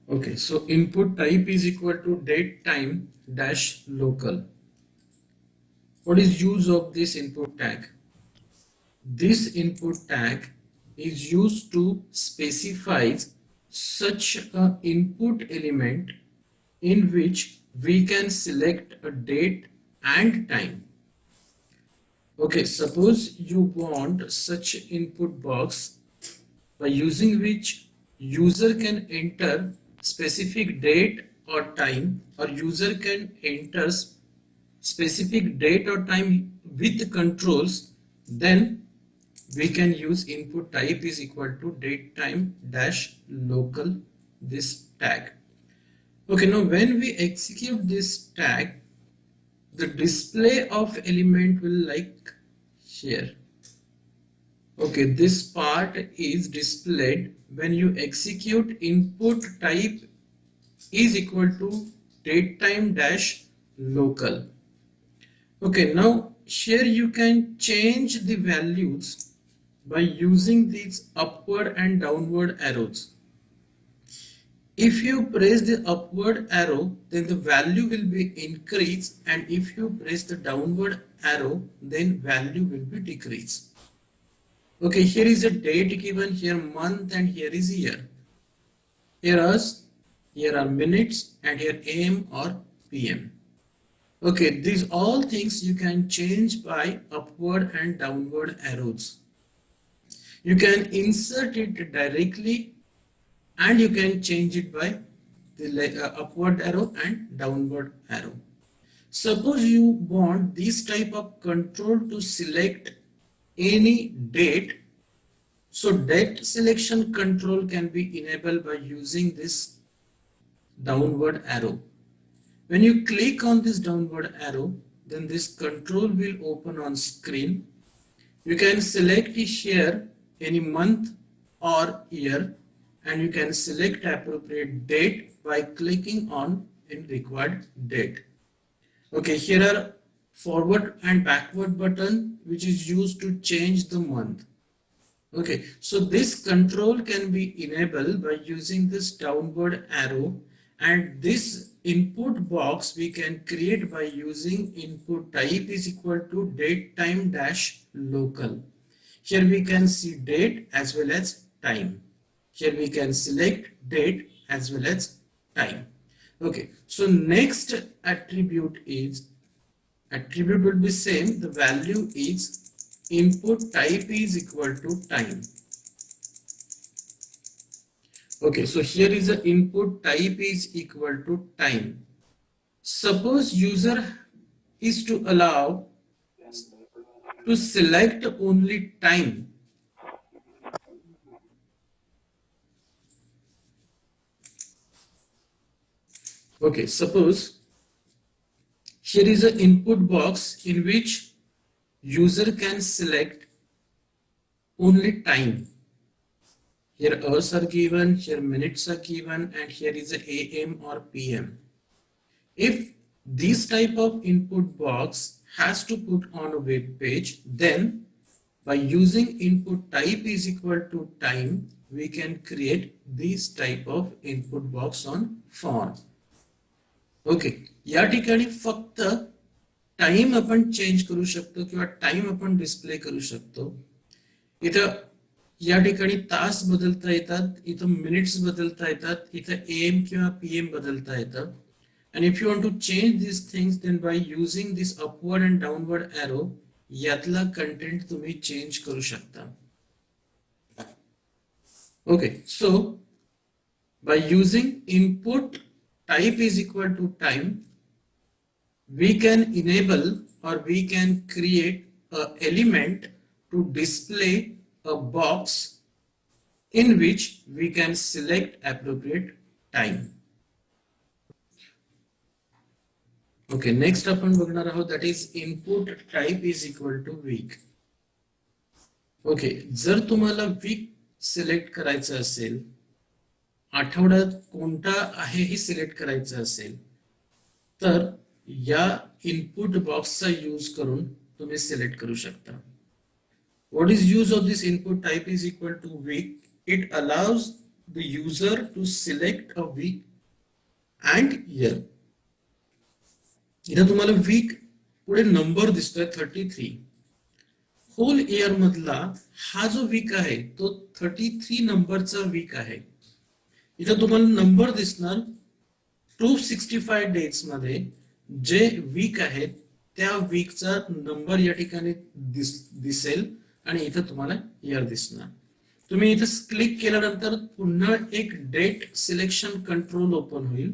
Okay, so input type is equal to date time dash local. What is use of this input tag? This input tag is used to specify such an input element in which we can select a date and time. Okay, suppose you want such input box by using which user can enter specific date or time, or user can enter specific date or time with controls, then we can use input type is equal to date time dash local, this tag. Okay, now when we execute this tag, the display of element will like here. Okay, this part is displayed when you execute input type is equal to datetime dash local. Okay, now here you can change the values by using these upward and downward arrows. If you press the upward arrow, then the value will be increased, and if you press the downward arrow, then value will be decreased. Okay, here is a date given, here month, and here is year. Here are minutes, and here AM or PM. Okay, these all things you can change by upward and downward arrows. You can insert it directly, and you can change it by the upward arrow and downward arrow. Suppose you want this type of control to select any date. So date selection control can be enabled by using this downward arrow. When you click on this downward arrow, then this control will open on screen. You can select here any month or year, and you can select appropriate date by clicking on in required date. Okay, here are forward and backward button which is used to change the month. Okay, so this control can be enabled by using this downward arrow, and this input box we can create by using input type is equal to date time dash local. Here we can see date as well as time. Here we can select date as well as time. Okay, so next attribute will be same. The value is input type is equal to time. Okay, so here is the input type is equal to time. Suppose user is to allow to select only time. Okay, suppose here is an input box in which user can select only time. Here hours are given, here minutes are given, and here is a AM or PM. If this type of input box has to put on a web page, then by using input type is equal to time, we can create this type of input box on form. Okay, या ठिकाणी फक्त time आपण change करू शकतो किंवा time आपण display करू शकतो. इथं या ठिकाणी तास बदलता येतात, इथं मिनिट्स बदलता येतात, इथं AM किंवा PM बदलता येतं. And if you want to change these things, then by using this upward and downward arrow, यातला कंटेंट तुम्ही चेंज करू शकता. Okay, so by using input type is equal to time, we can enable or we can create a element to display a box in which we can select appropriate time. Okay, next आपण बघणार आहोत, that is input type is equal to week. Okay, जर तुम्हाला week select करायचं असेल, आठवड्यात कोणता आहे हे सिलेक्ट करायचं असेल, तर या इनपुट बॉक्सचा यूज करून तुम्ही सिलेक्ट करू शकता. What is use of this input type is equal to week? It allows the user to select a week and year. इथं तुम्हाला वीक पुढे नंबर दिसतोय 33. होल इयर मधला हा जो वीक आहे तो 33 नंबरचा वीक आहे. इथं तुम्हाला नंबर दिसणार 265 डेज मध्ये जे वीक आहेत त्या वीकचा नंबर या ठिकाणी दिसेल आणि इथं तुम्हाला इयर दिसणार. तुम्ही इथं क्लिक केल्यानंतर पुन्हा एक डेट सिलेक्शन कंट्रोल ओपन होईल.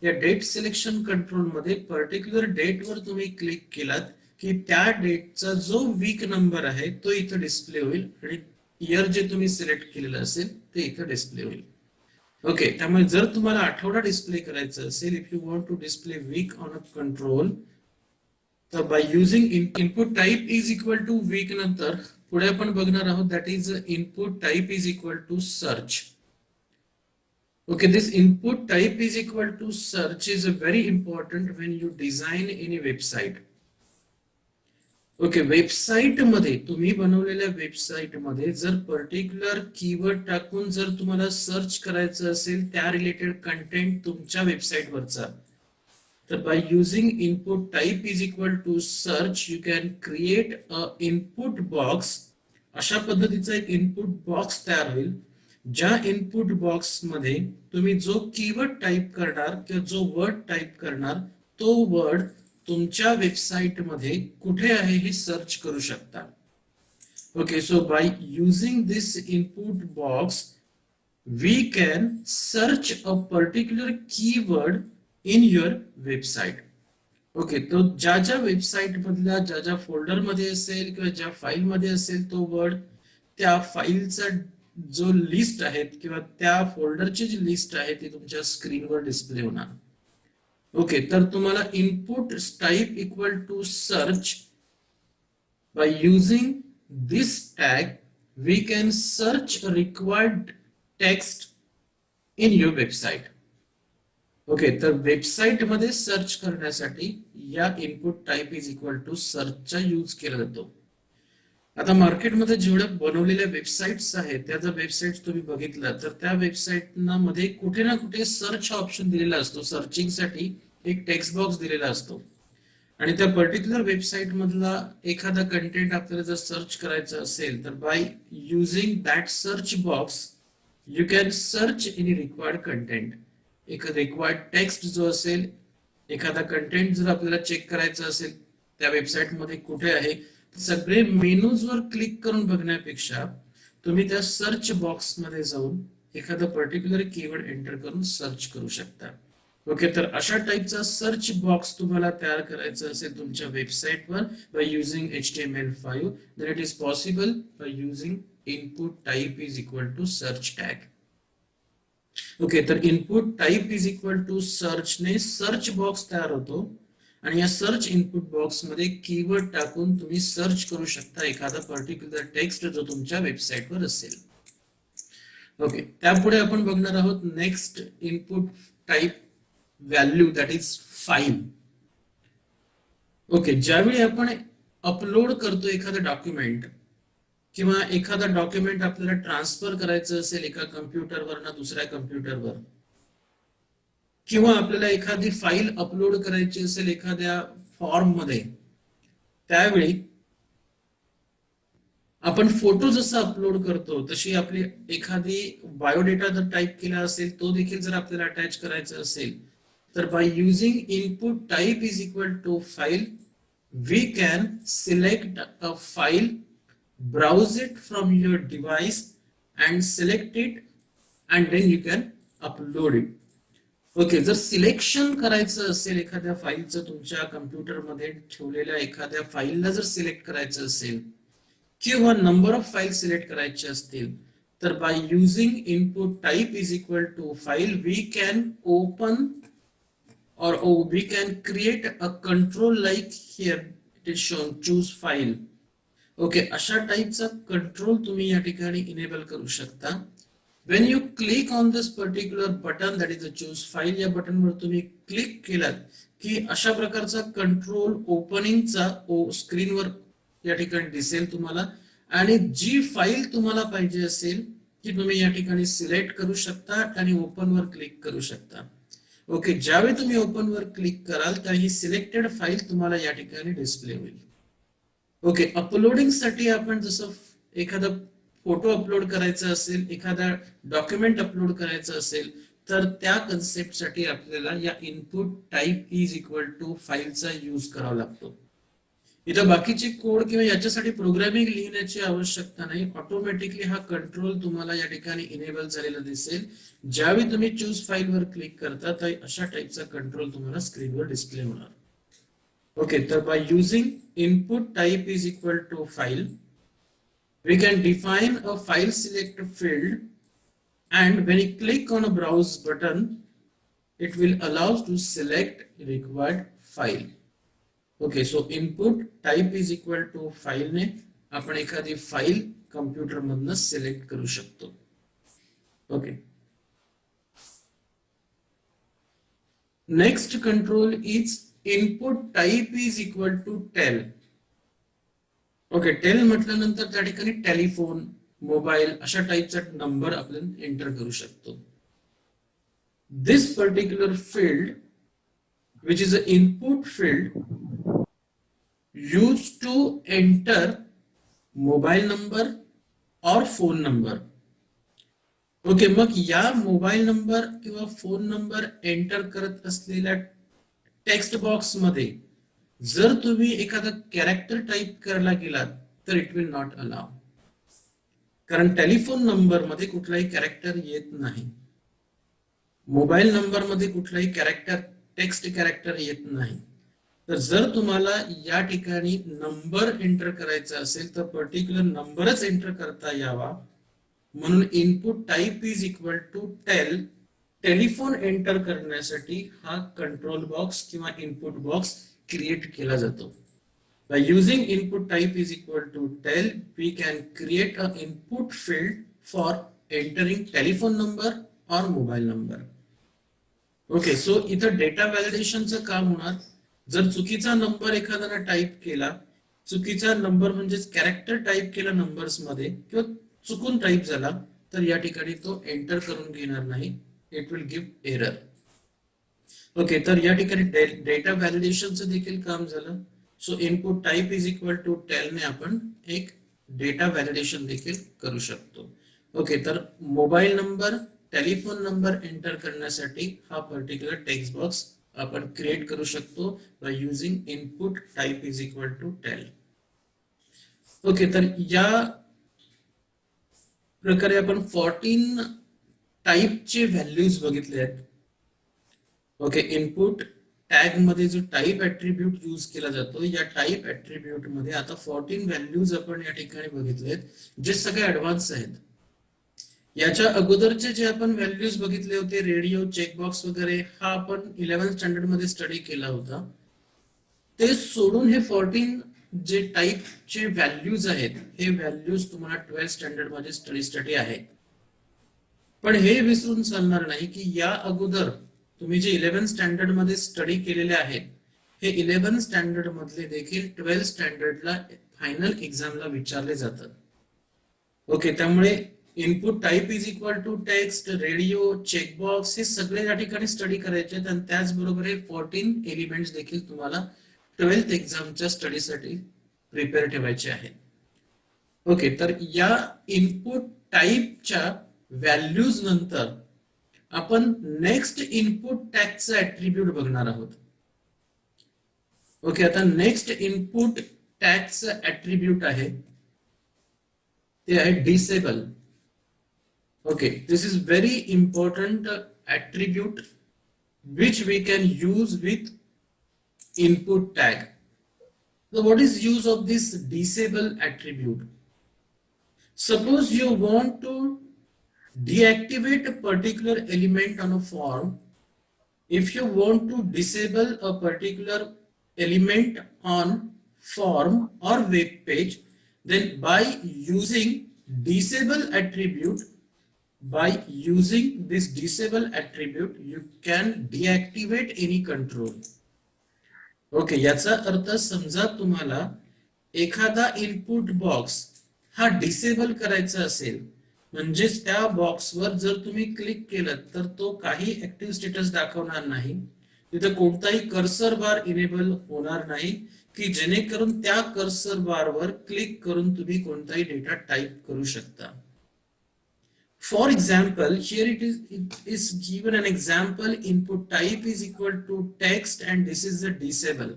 या डेट सिलेक्शन कंट्रोल मध्ये पर्टिक्युलर डेट वर तुम्ही क्लिक केलात की त्या डेटचा जो वीक नंबर आहे तो इथं डिस्प्ले होईल आणि इयर जे तुम्ही सिलेक्ट केलेलं असेल ते इथं डिस्प्ले होईल. ओके, त्यामुळे जर तुम्हाला आठवडा डिस्प्ले करायचं असेल, if you want to display week on a control, तर by using input type is equal to week नंतर पुढे आपण बघणार आहोत that is input type is equal to search. Okay, this input type is equal to search is very important when you design any website. Okay, website मध्ये तुम्ही बनवलेल्या website मध्ये जर पर्टिक्युलर कीवर्ड टाकून जर तुम्हाला सर्च करायचं असेल त्या रिलेटेड कंटेंट तुमच्या वेबसाईट वरचा, तर by using input type is equal to search you can create a input box. अशा पद्धतीचा एक इनपुट बॉक्स तयार होईल ज्या इनपुट बॉक्स मध्ये तुम्ही जो कीवर्ड टाइप करणार किंवा जो वर्ड टाइप करणार तो वर्ड तुमच्या वेबसाईट मध्ये कुठे आहे हे सर्च करू शकता. Okay, so by using this input box we can search a particular keyword in your website. Okay, तो ज्या ज्या वेबसाईट मधल्या ज्या ज्या फोल्डर मध्ये असेल किंवा ज्या फाईल मध्ये असेल तो वर्ड, त्या फाईलचा जो लिस्ट आहेत किंवा त्या फोल्डरची जी लिस्ट आहे ती तुमच्या स्क्रीनवर डिस्प्ले होणार. ओके, तर तुम्हाला input type equal to search by using this tag we can search required text in your website. Okay, तर वेबसाईट मध्ये सर्च करण्यासाठी या input type is equal to सर्चचा यूज केला जातो. आता मार्केटमध्ये जेवढ्या बनवलेल्या वेबसाईट्स आहेत त्या जर वेबसाईट तुम्ही बघितलं तर त्या वेबसाईट मध्ये कुठे ना कुठे सर्च हा ऑप्शन दिलेला असतो. सर्चिंग साठी एक टेक्स्ट बॉक्स दिलेला असतो आणि त्या पर्टिक्युलर वेबसाईट मधला एखादा कंटेंट आपल्याला जर सर्च करायचं असेल तर by using that search box you can search in required content. एक रिक्वायर्ड टेक्स्ट जो असेल, एखादा कंटेंट जर आपल्याला चेक करायचं असेल त्या वेबसाईट मध्ये कुठे आहे, सगळे मेनूज वर क्लिक करून बघण्यापेक्षा तुम्ही त्या सर्च बॉक्स मध्ये जाऊन एखादा पर्टिक्युलर कीवर्ड एंटर करून सर्च करू शकता. ओके, तर अशा टाइपचा सर्च बॉक्स तुम्हाला तयार करायचा असेल तुमच्या वेबसाईटवर by using HTML5 then it is possible by using input type is equal to search tag. Okay, तर input type is equal to search ने सर्च बॉक्स तयार होतो आणि या सर्च इनपुट बॉक्स मध्ये कीवर्ड टाकून तुम्ही सर्च करू शकता एखादा पर्टिक्युलर टेक्स्ट जो तुमच्या वेबसाईटवर असेल. ओके, त्यापुढे आपण बघणार आहोत next input type value that is file. Okay, ज्यावेळी आपण अपलोड करतो एखादा डॉक्युमेंट किंवा एखादा डॉक्युमेंट आपल्याला ट्रान्सफर करायचं असेल एका कम्प्युटरवर ना दुसऱ्या कम्प्युटरवर, किंवा आपल्याला एखादी फाईल अपलोड करायची असेल एखाद्या फॉर्म मध्ये, त्यावेळी आपण फोटो जसा अपलोड करतो तशी आपली एखादी बायोडेटा जर टाइप केला असेल तो देखील जर आपल्याला अटॅच करायचा असेल तर by using input type is equal to file we can select a file, browse it from your device and select it and then you can upload it. Okay, जर सिलेक्शन करायचं असेल एखाद्या फाईलचं तुमच्या कम्प्युटर मध्ये ठेवलेल्या एखाद्या फाईलला जर सिलेक्ट करायचं असेल किंवा नंबर ऑफ फाईल सिलेक्ट करायचे असतील तर by using input type is equal to file we can open or we can create a control like here it is shown choose file. Okay, अशा टाइपचा कंट्रोल तुम्ही या ठिकाणी इनेबल करू शकता. Wien you click on this particular button that is a choose file, या बटनवर तुम्ही click केलात की अशा प्रकारचा कंट्रोल ओपनिंगचा स्क्रीनवर या ठिकाणी दिसेल तुम्हाला आणि जी फाईल तुम्हाला पाहिजे असेल की तुम्ही या ठिकाणी सिलेक्ट करू शकता आणि ओपन वर क्लिक करू शकता. ओके, ज्यावेळी तुम्ही ओपन वर क्लिक कराल तर ही सिलेक्टेड फाईल तुम्हाला या ठिकाणी डिस्प्ले होईल. ओके, अपलोडिंग साठी आपण जसं एखादा फोटो अपलोड करायचा असेल, एखादा डॉक्युमेंट अपलोड करायचं असेल, तर त्या कन्सेप्ट साठी आपल्याला या input type is equal to फाईलचा यूज करावा लागतो. इथं बाकीचे कोड किंवा याच्यासाठी प्रोग्रामिंग लिहिण्याची आवश्यकता नाही. ऑटोमॅटिकली हा कंट्रोल तुम्हाला या ठिकाणी इनेबल झालेला दिसेल. ज्यावेळी तुम्ही चूज फाईल वर क्लिक करता तर अशा टाईपचा कंट्रोल तुम्हाला स्क्रीनवर डिस्प्ले होणार. ओके, तर by using input type is equal to file, we can define a file select field, and when you click on a browse button it will allow to select required file. Okay, so input type is equal to file ने आपण एखादी file computer मधनं select करू शकतो. Okay, next control is input type is equal to tel. Okay, tel म्हटल्यानंतर त्या ठिकाणी telephone, mobile अशा टाईपचा नंबर आपण एंटर करू शकतो. This particular field which is a input field use to enter mobile number or phone number. Okay, मग या मोबाईल नंबर किंवा फोन नंबर एंटर करत असलेल्या टेक्स्ट बॉक्स मध्ये जर तुम्ही एखादा कॅरेक्टर टाइप करायला गेलात तर इट विल नॉट अलाव, कारण टेलिफोन नंबर मध्ये कुठलाही कॅरेक्टर येत नाही, मोबाईल नंबर मध्ये कुठलाही कॅरेक्टर टेक्स्ट कॅरेक्टर येत नाही. तर जर तुम्हाला या ठिकाणी नंबर एंटर करायचा असेल तर पर्टिक्युलर नंबरच एंटर करता यावा म्हणून input type is equal to tel telephone enter करण्यासाठी हा कंट्रोल बॉक्स किंवा इनपुट बॉक्स क्रिएट केला जातो. By using input type is equal to tel, we can create an input field for entering telephone number or mobile number. Okay, so इथं data व्हॅलिडेशनचं काम होणार. जर चुकीचा नंबर एखाद्यानं टाईप केला, चुकीचा नंबर म्हणजेच कॅरेक्टर टाईप केला नंबर्स मध्ये किंवा चुकून टाईप झाला तर या ठिकाणी तो एंटर करून घेणार नाही, it will give error. Okay, तर या ठिकाणी डेटा व्हॅलिडेशनचं देखील काम झालं. So input type is equal to tel ने आपण एक डेटा व्हॅलिडेशन देखील करू शकतो. ओके, तर mobile number, telephone number enter करण्यासाठी हा पर्टिक्युलर टेक्स्ट बॉक्स आपण क्रिएट करू शकतो by using input type is equal to tel. Okay, तर या प्रकारे आपण 14 टाइपचे व्हॅल्यूज बघितले आहेत. ओके, इनपुट टॅग मध्ये जो टाइप ऍट्रिब्यूट यूज केला जातो, या टाइप ऍट्रिब्यूट मध्ये आता 14 व्हॅल्यूज आपण या ठिकाणी बघितलेत जे सगळे ऍडव्हान्स आहेत. याच्या अगोदरचे जे आपण व्हॅल्यूज बघितले होते, रेडिओ, चेकबॉक्स वगैरे, हा आपण 11th स्टँडर्ड मध्ये स्टडी केला होता. ते सोडून हे 14 जे टाइपचे व्हॅल्यूज आहेत हे व्हॅल्यूज तुम्हाला 12th स्टँडर्ड मध्ये स्टडी आहे. पण हे विसरून चालणार नाही की या अगोदर तुम्ही जे 11th स्टँडर्ड मध्ये स्टडी केलेले आहेत हे 11th स्टँडर्ड मधले देखील 12th स्टँडर्डला फायनल एक्झामला विचारले जातात. ओके, त्यामुळे input type is equal to text, radio, checkbox हे सगळे या ठिकाणी स्टडी करायचे आहेत आणि त्याचबरोबर हे 14 एलिमेंट्स देखील तुम्हाला 12th एक्झामच्या स्टडीसाठी प्रिपेअर ठेवायचे आहेत. ओके, तर या इनपुट टाइपच्या व्हॅल्यूज नंतर आपण नेक्स्ट इनपुट टॅगचा ऍट्रिब्यूट बघणार आहोत. ओके, आता नेक्स्ट इनपुट टॅगचा ऍट्रिब्यूट आहे ते आहे disable. Okay, this is very important attribute which we can use with input tag. What is use of this disable attribute? Suppose you want to deactivate a particular element on a form. If you want to disable a particular element on form or web page, then by using disable attribute, by using this disable attribute, you can deactivate any control. Okay, याचा अर्थ समजा तुम्हाला एखादा input box हा disable करायचा असेल म्हणजेच त्या बॉक्सवर जर तुम्ही क्लिक केलं तर तो काही ऍक्टिव्ह स्टेटस दाखवणार नाही, तिथे कोणताही कर्सर बार इनेबल होणार नाही की जेणेकरून त्या कर्सर बारवर क्लिक करून तुम्ही कोणताही डेटा टाईप करू शकता. For example, here it is given an example input type is equal to text and this is the disable.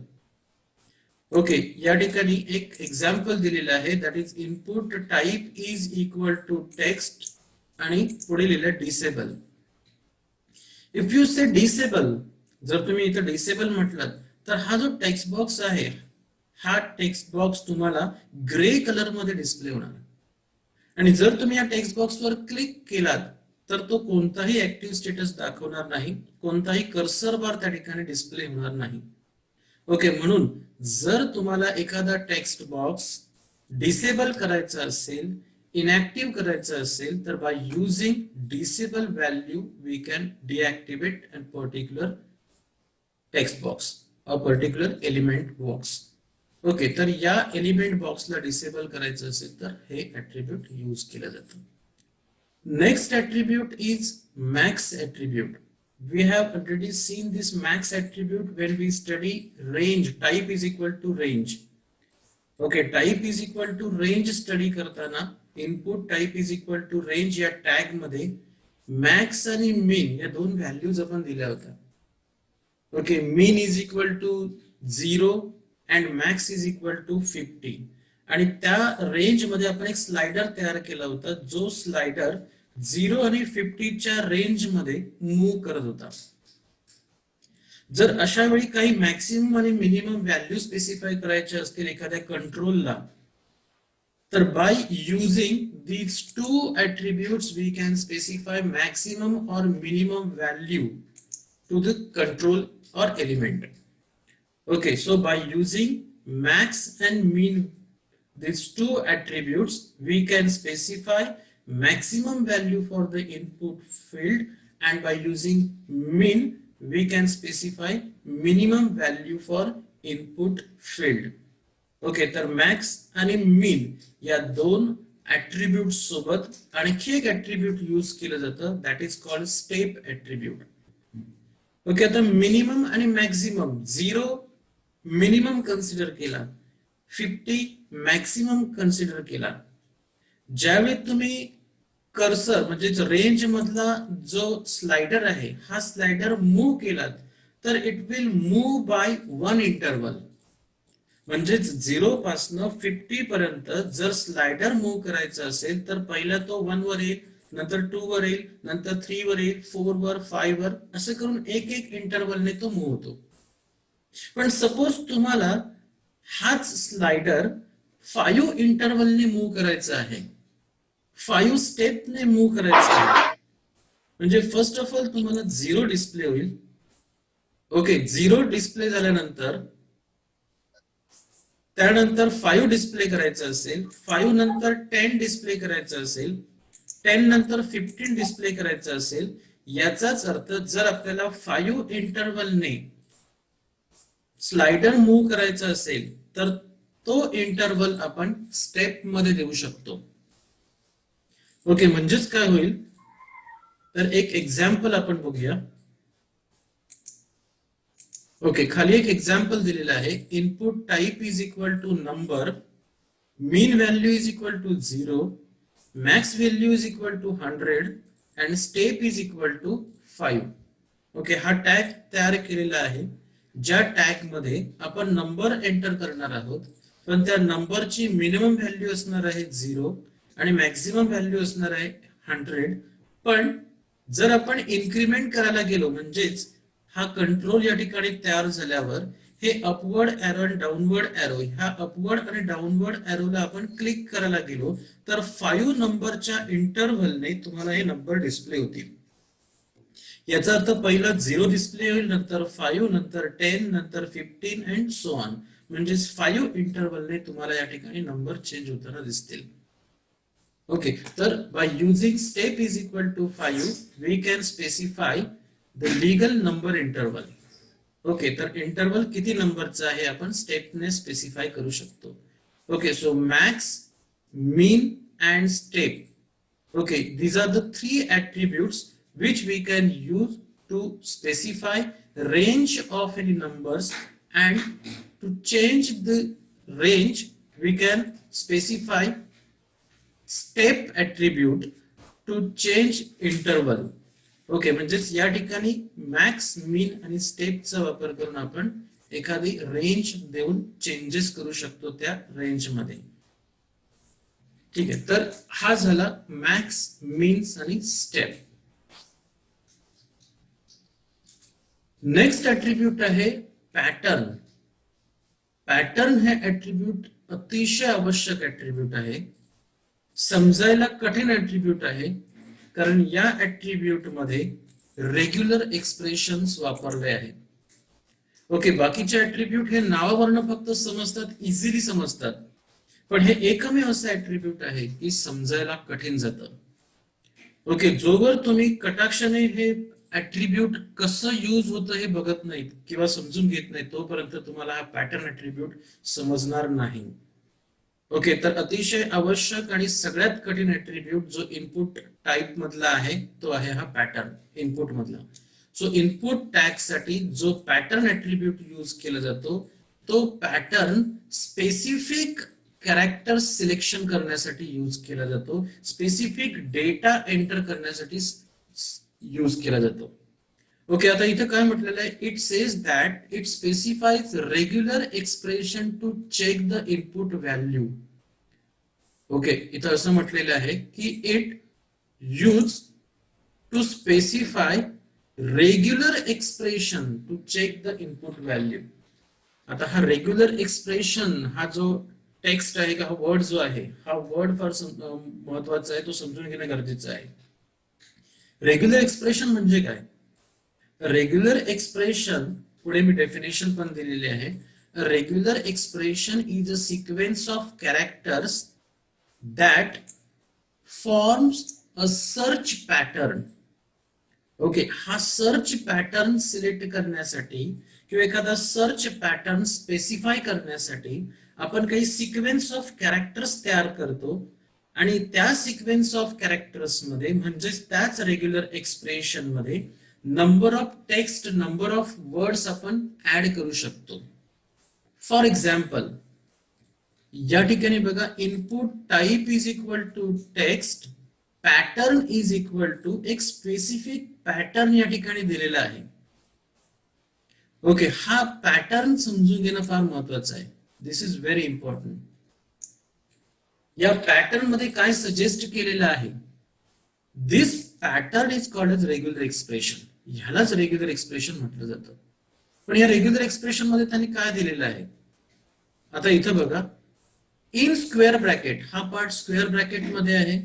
Okay, या ठिकाणी एक एक्झाम्पल दिलेलं आहे, that is input type is equal to text आणि पुढे लिहिलं disable. If you say disable, जर तुम्ही इथं डिसेबल म्हटलं तर हा जो टेक्स्ट बॉक्स आहे, हा टेक्स्ट बॉक्स तुम्हाला ग्रे कलर मध्ये डिस्प्ले होणार. आणि जर तुम्ही या टेक्स्ट बॉक्सवर क्लिक केलात तर तो कोणताही ऍक्टिव्ह स्टेटस दाखवणार नाही, कोणताही कर्सर बार त्या ठिकाणी डिस्प्ले होणार नाही. ओके, म्हणून जर तुम्हाला एखादा टेक्स्ट बॉक्स डिसेबल करायचा असेल, इनॅक्टिव्ह करायचा असेल, तर by using disable value we can deactivate a particular text box, a particular element box. Okay, तर या एलिमेंट बॉक्सला डिसेबल करायचं असेल तर हे ऍट्रिब्यूट यूज केलं जातं. Next attribute is max attribute. We have already seen this max attribute when we study range. Type is equal to range. Okay, type is equal to range study करताना input type is equal to range या tag मध्ये max आणि min या दोन values आपण दिल्या होत्या. Okay, min is equal to 0 and max is equal to 50. आणि त्या रेंज मध्ये आपण एक स्लाइडर तयार केला होता, जो स्लाइडर 0 आणि 50 च्या रेंज मध्ये मूव्ह करत होता. जर अशा वेळी काही मॅक्सिमम आणि मिनिमम व्हॅल्यू स्पेसिफाय करायचे असतील एखाद्या कंट्रोलला, तर by using these two attributes we can specify maximum or minimum value to the control or element. Okay, so by using max and min, these two attributes, we can specify maximum value for the input field, and by using min, we can specify minimum value for input field. Okay, तर max आणि min या दोन attributes सोबत आणखी एक attribute use केलं जातं, that is called step attribute. Okay, आता मिनिमम आणि मॅक्सिमम 0 मिनिमम कन्सिडर केला, 50 मॅक्सिमम कन्सिडर केला. ज्यावेळी तुम्ही कर्सर म्हणजे रेंज मधला जो स्लाइडर आहे, हा स्लाइडर मूव्ह केला तर it will move by 1 interval. म्हणजेच 0 पासून 50 पर्यंत जर स्लाइडर मूव्ह करायचा असेल तर पहिला तो 1 वर येईल, नंतर 2 वर येईल, नंतर 3 वर येईल, 4 वर, 5 वर, असं करून एक एक इंटरवलने तो मूव्ह होतो. पण सपोज तुम्हाला हाच स्लाइडर 5 इंटरवलने मूव्ह करायचा आहे, 5 स्टेपने मूव्ह करायचा आहे, म्हणजे फर्स्ट ऑफ ऑल तुम्हाला 0 डिस्प्ले होईल. ओके, 0 डिस्प्ले झाल्यानंतर त्यानंतर 5 डिस्प्ले करायचं असेल, 5 नंतर 10 डिस्प्ले करायचं असेल, 10 नंतर 15 डिस्प्ले करायचं असेल, याचाच अर्थ जर आपल्याला 5 इंटरवलने स्लाइडर मूव्ह करायचा असेल तर तो इंटरवल आपण स्टेप मध्ये देऊ शकतो. ओके, म्हणजेच काय होईल तर एक एक्झाम्पल आपण बघूया. ओके, खाली एक एक्झाम्पल दिलेला आहे. Input type is equal to number, min value is equal to 0, max value is equal to 100 and step is equal to 5. Okay, हा टॅग तयार केलेला आहे, ज्या टॅग मध्ये आपण नंबर एंटर करणार आहोत, पण त्या नंबरची मिनिमम व्हॅल्यू असणार आहे 0 आणि मॅक्सिमम व्हॅल्यू असणार आहे 100. पण जर आपण इन्क्रीमेंट करायला गेलो, म्हणजेच हा कंट्रोल या ठिकाणी तयार झाल्यावर हे अपवर्ड एरो आणि डाऊनवर्ड एरो, ह्या अपवर्ड आणि डाऊनवर्ड एरोला आपण क्लिक करायला गेलो तर 5 नंबरच्या इंटरव्हलने तुम्हाला हे नंबर डिस्प्ले होतील. याचा अर्थ पहिला 0 डिस्प्ले होईल, नंतर 5, नंतर 10, नंतर 15 अँड सो ऑन. म्हणजे 5 इंटरवलने तुम्हाला या ठिकाणी नंबर चेंज होताना दिसतील. ओके, तर by using step is equal to 5 we can specify the legal number interval. Okay, तर इंटरवल किती नंबरचा आहे आपण स्टेपने स्पेसिफाय करू शकतो. Okay, so max, min and step. Okay, these are the three attributes which we can use to specify range of any numbers, and to change the range we can specify step attribute to change interval. Okay, म्हणजेच या ठिकाणी max, मीन आणि स्टेपचा वापर करून आपण एखादी range देऊन changes करू शकतो त्या रेंज मध्ये. ठीक आहे, तर हा झाला मॅक्स, मीन्स आणि स्टेप. नेक्स्ट ऍट्रिब्यूट आहे पॅटर्न. पॅटर्न हे ऍट्रिब्यूट अतिशय आवश्यक ऍट्रिब्यूट आहे, समजायला कठीण ऍट्रिब्यूट आहे, कारण या ऍट्रिब्यूट मध्ये रेग्युलर एक्सप्रेशन्स वापरले आहेत. ओके, बाकीचे ऍट्रिब्यूट हे नावावरनं फक्त समजतात, इझिली समजतात, पण हे एकमेव असं ऍट्रिब्यूट आहे की समजायला कठीण जातं. ओके, जोवर तुम्ही कटाक्षाने हे ऍट्रिब्यूट कसं यूज होतं हे बघत नाहीत किंवा समजून घेत नाही, तोपर्यंत तुम्हाला हा पॅटर्न ऍट्रिब्यूट समजणार नाही. ओके, तर अतिशय आवश्यक आणि सगळ्यात कठीण ऍट्रिब्यूट जो इनपुट टाइप मधला आहे तो आहे हा पॅटर्न, इनपुट मधला. सो इनपुट टॅग साठी जो पॅटर्न ऍट्रिब्यूट यूज केला जातो तो पॅटर्न स्पेसिफिक कॅरेक्टर सिलेक्शन करण्यासाठी यूज केला जातो, स्पेसिफिक डेटा एंटर करण्यासाठी यूज केला जातो. ओके, आता इथे काय म्हटलेलं आहे, it says that it specifies regular expression to check the input value. Okay, इथं असं म्हटलेलं आहे की it use to specify regular expression to check the input value. आता हा रेग्युलर एक्सप्रेशन हा जो टेक्स्ट आहे, हा वर्ड जो आहे, हा वर्ड फार महत्वाचा आहे, तो समजून घेणं गरजेचं आहे. रेग्युलर एक्सप्रेशन म्हणजे काय? रेग्युलर एक्सप्रेशन पुढे मी डेफिनेशन पण दिलेली आहे. Regular expression is a sequence of characters that forms a search pattern. Okay, हा सर्च पॅटर्न सिलेक्ट करण्यासाठी किंवा एखादा सर्च पॅटर्न स्पेसिफाय करण्यासाठी आपण काही सिक्वेन्स ऑफ कॅरेक्टर्स तयार करतो, आणि त्या सिक्वेन्स ऑफ कॅरेक्टर्स मध्ये म्हणजेच त्याच रेग्युलर एक्सप्रेशन मध्ये number of text, number of words आपण ऍड करू शकतो. फॉर एक्झाम्पल, या ठिकाणी बघा, input type is equal to text, pattern is equal to एक स्पेसिफिक पॅटर्न या ठिकाणी दिलेला आहे. ओके, हा पॅटर्न समजून घेणं फार महत्वाचं आहे. This is very important. या पॅटर्न मध्ये काय सजेस्ट केलेलं आहे, this pattern is called as regular expression. ह्यालाच रेग्युलर एक्सप्रेशन म्हटलं जातं. पण या रेग्युलर एक्सप्रेशन मध्ये त्यांनी काय दिलेलं आहे, आता इथं बघा, इन स्क्वेअर ब्रॅकेट, हा पार्ट स्क्वेअर ब्रॅकेट मध्ये आहे,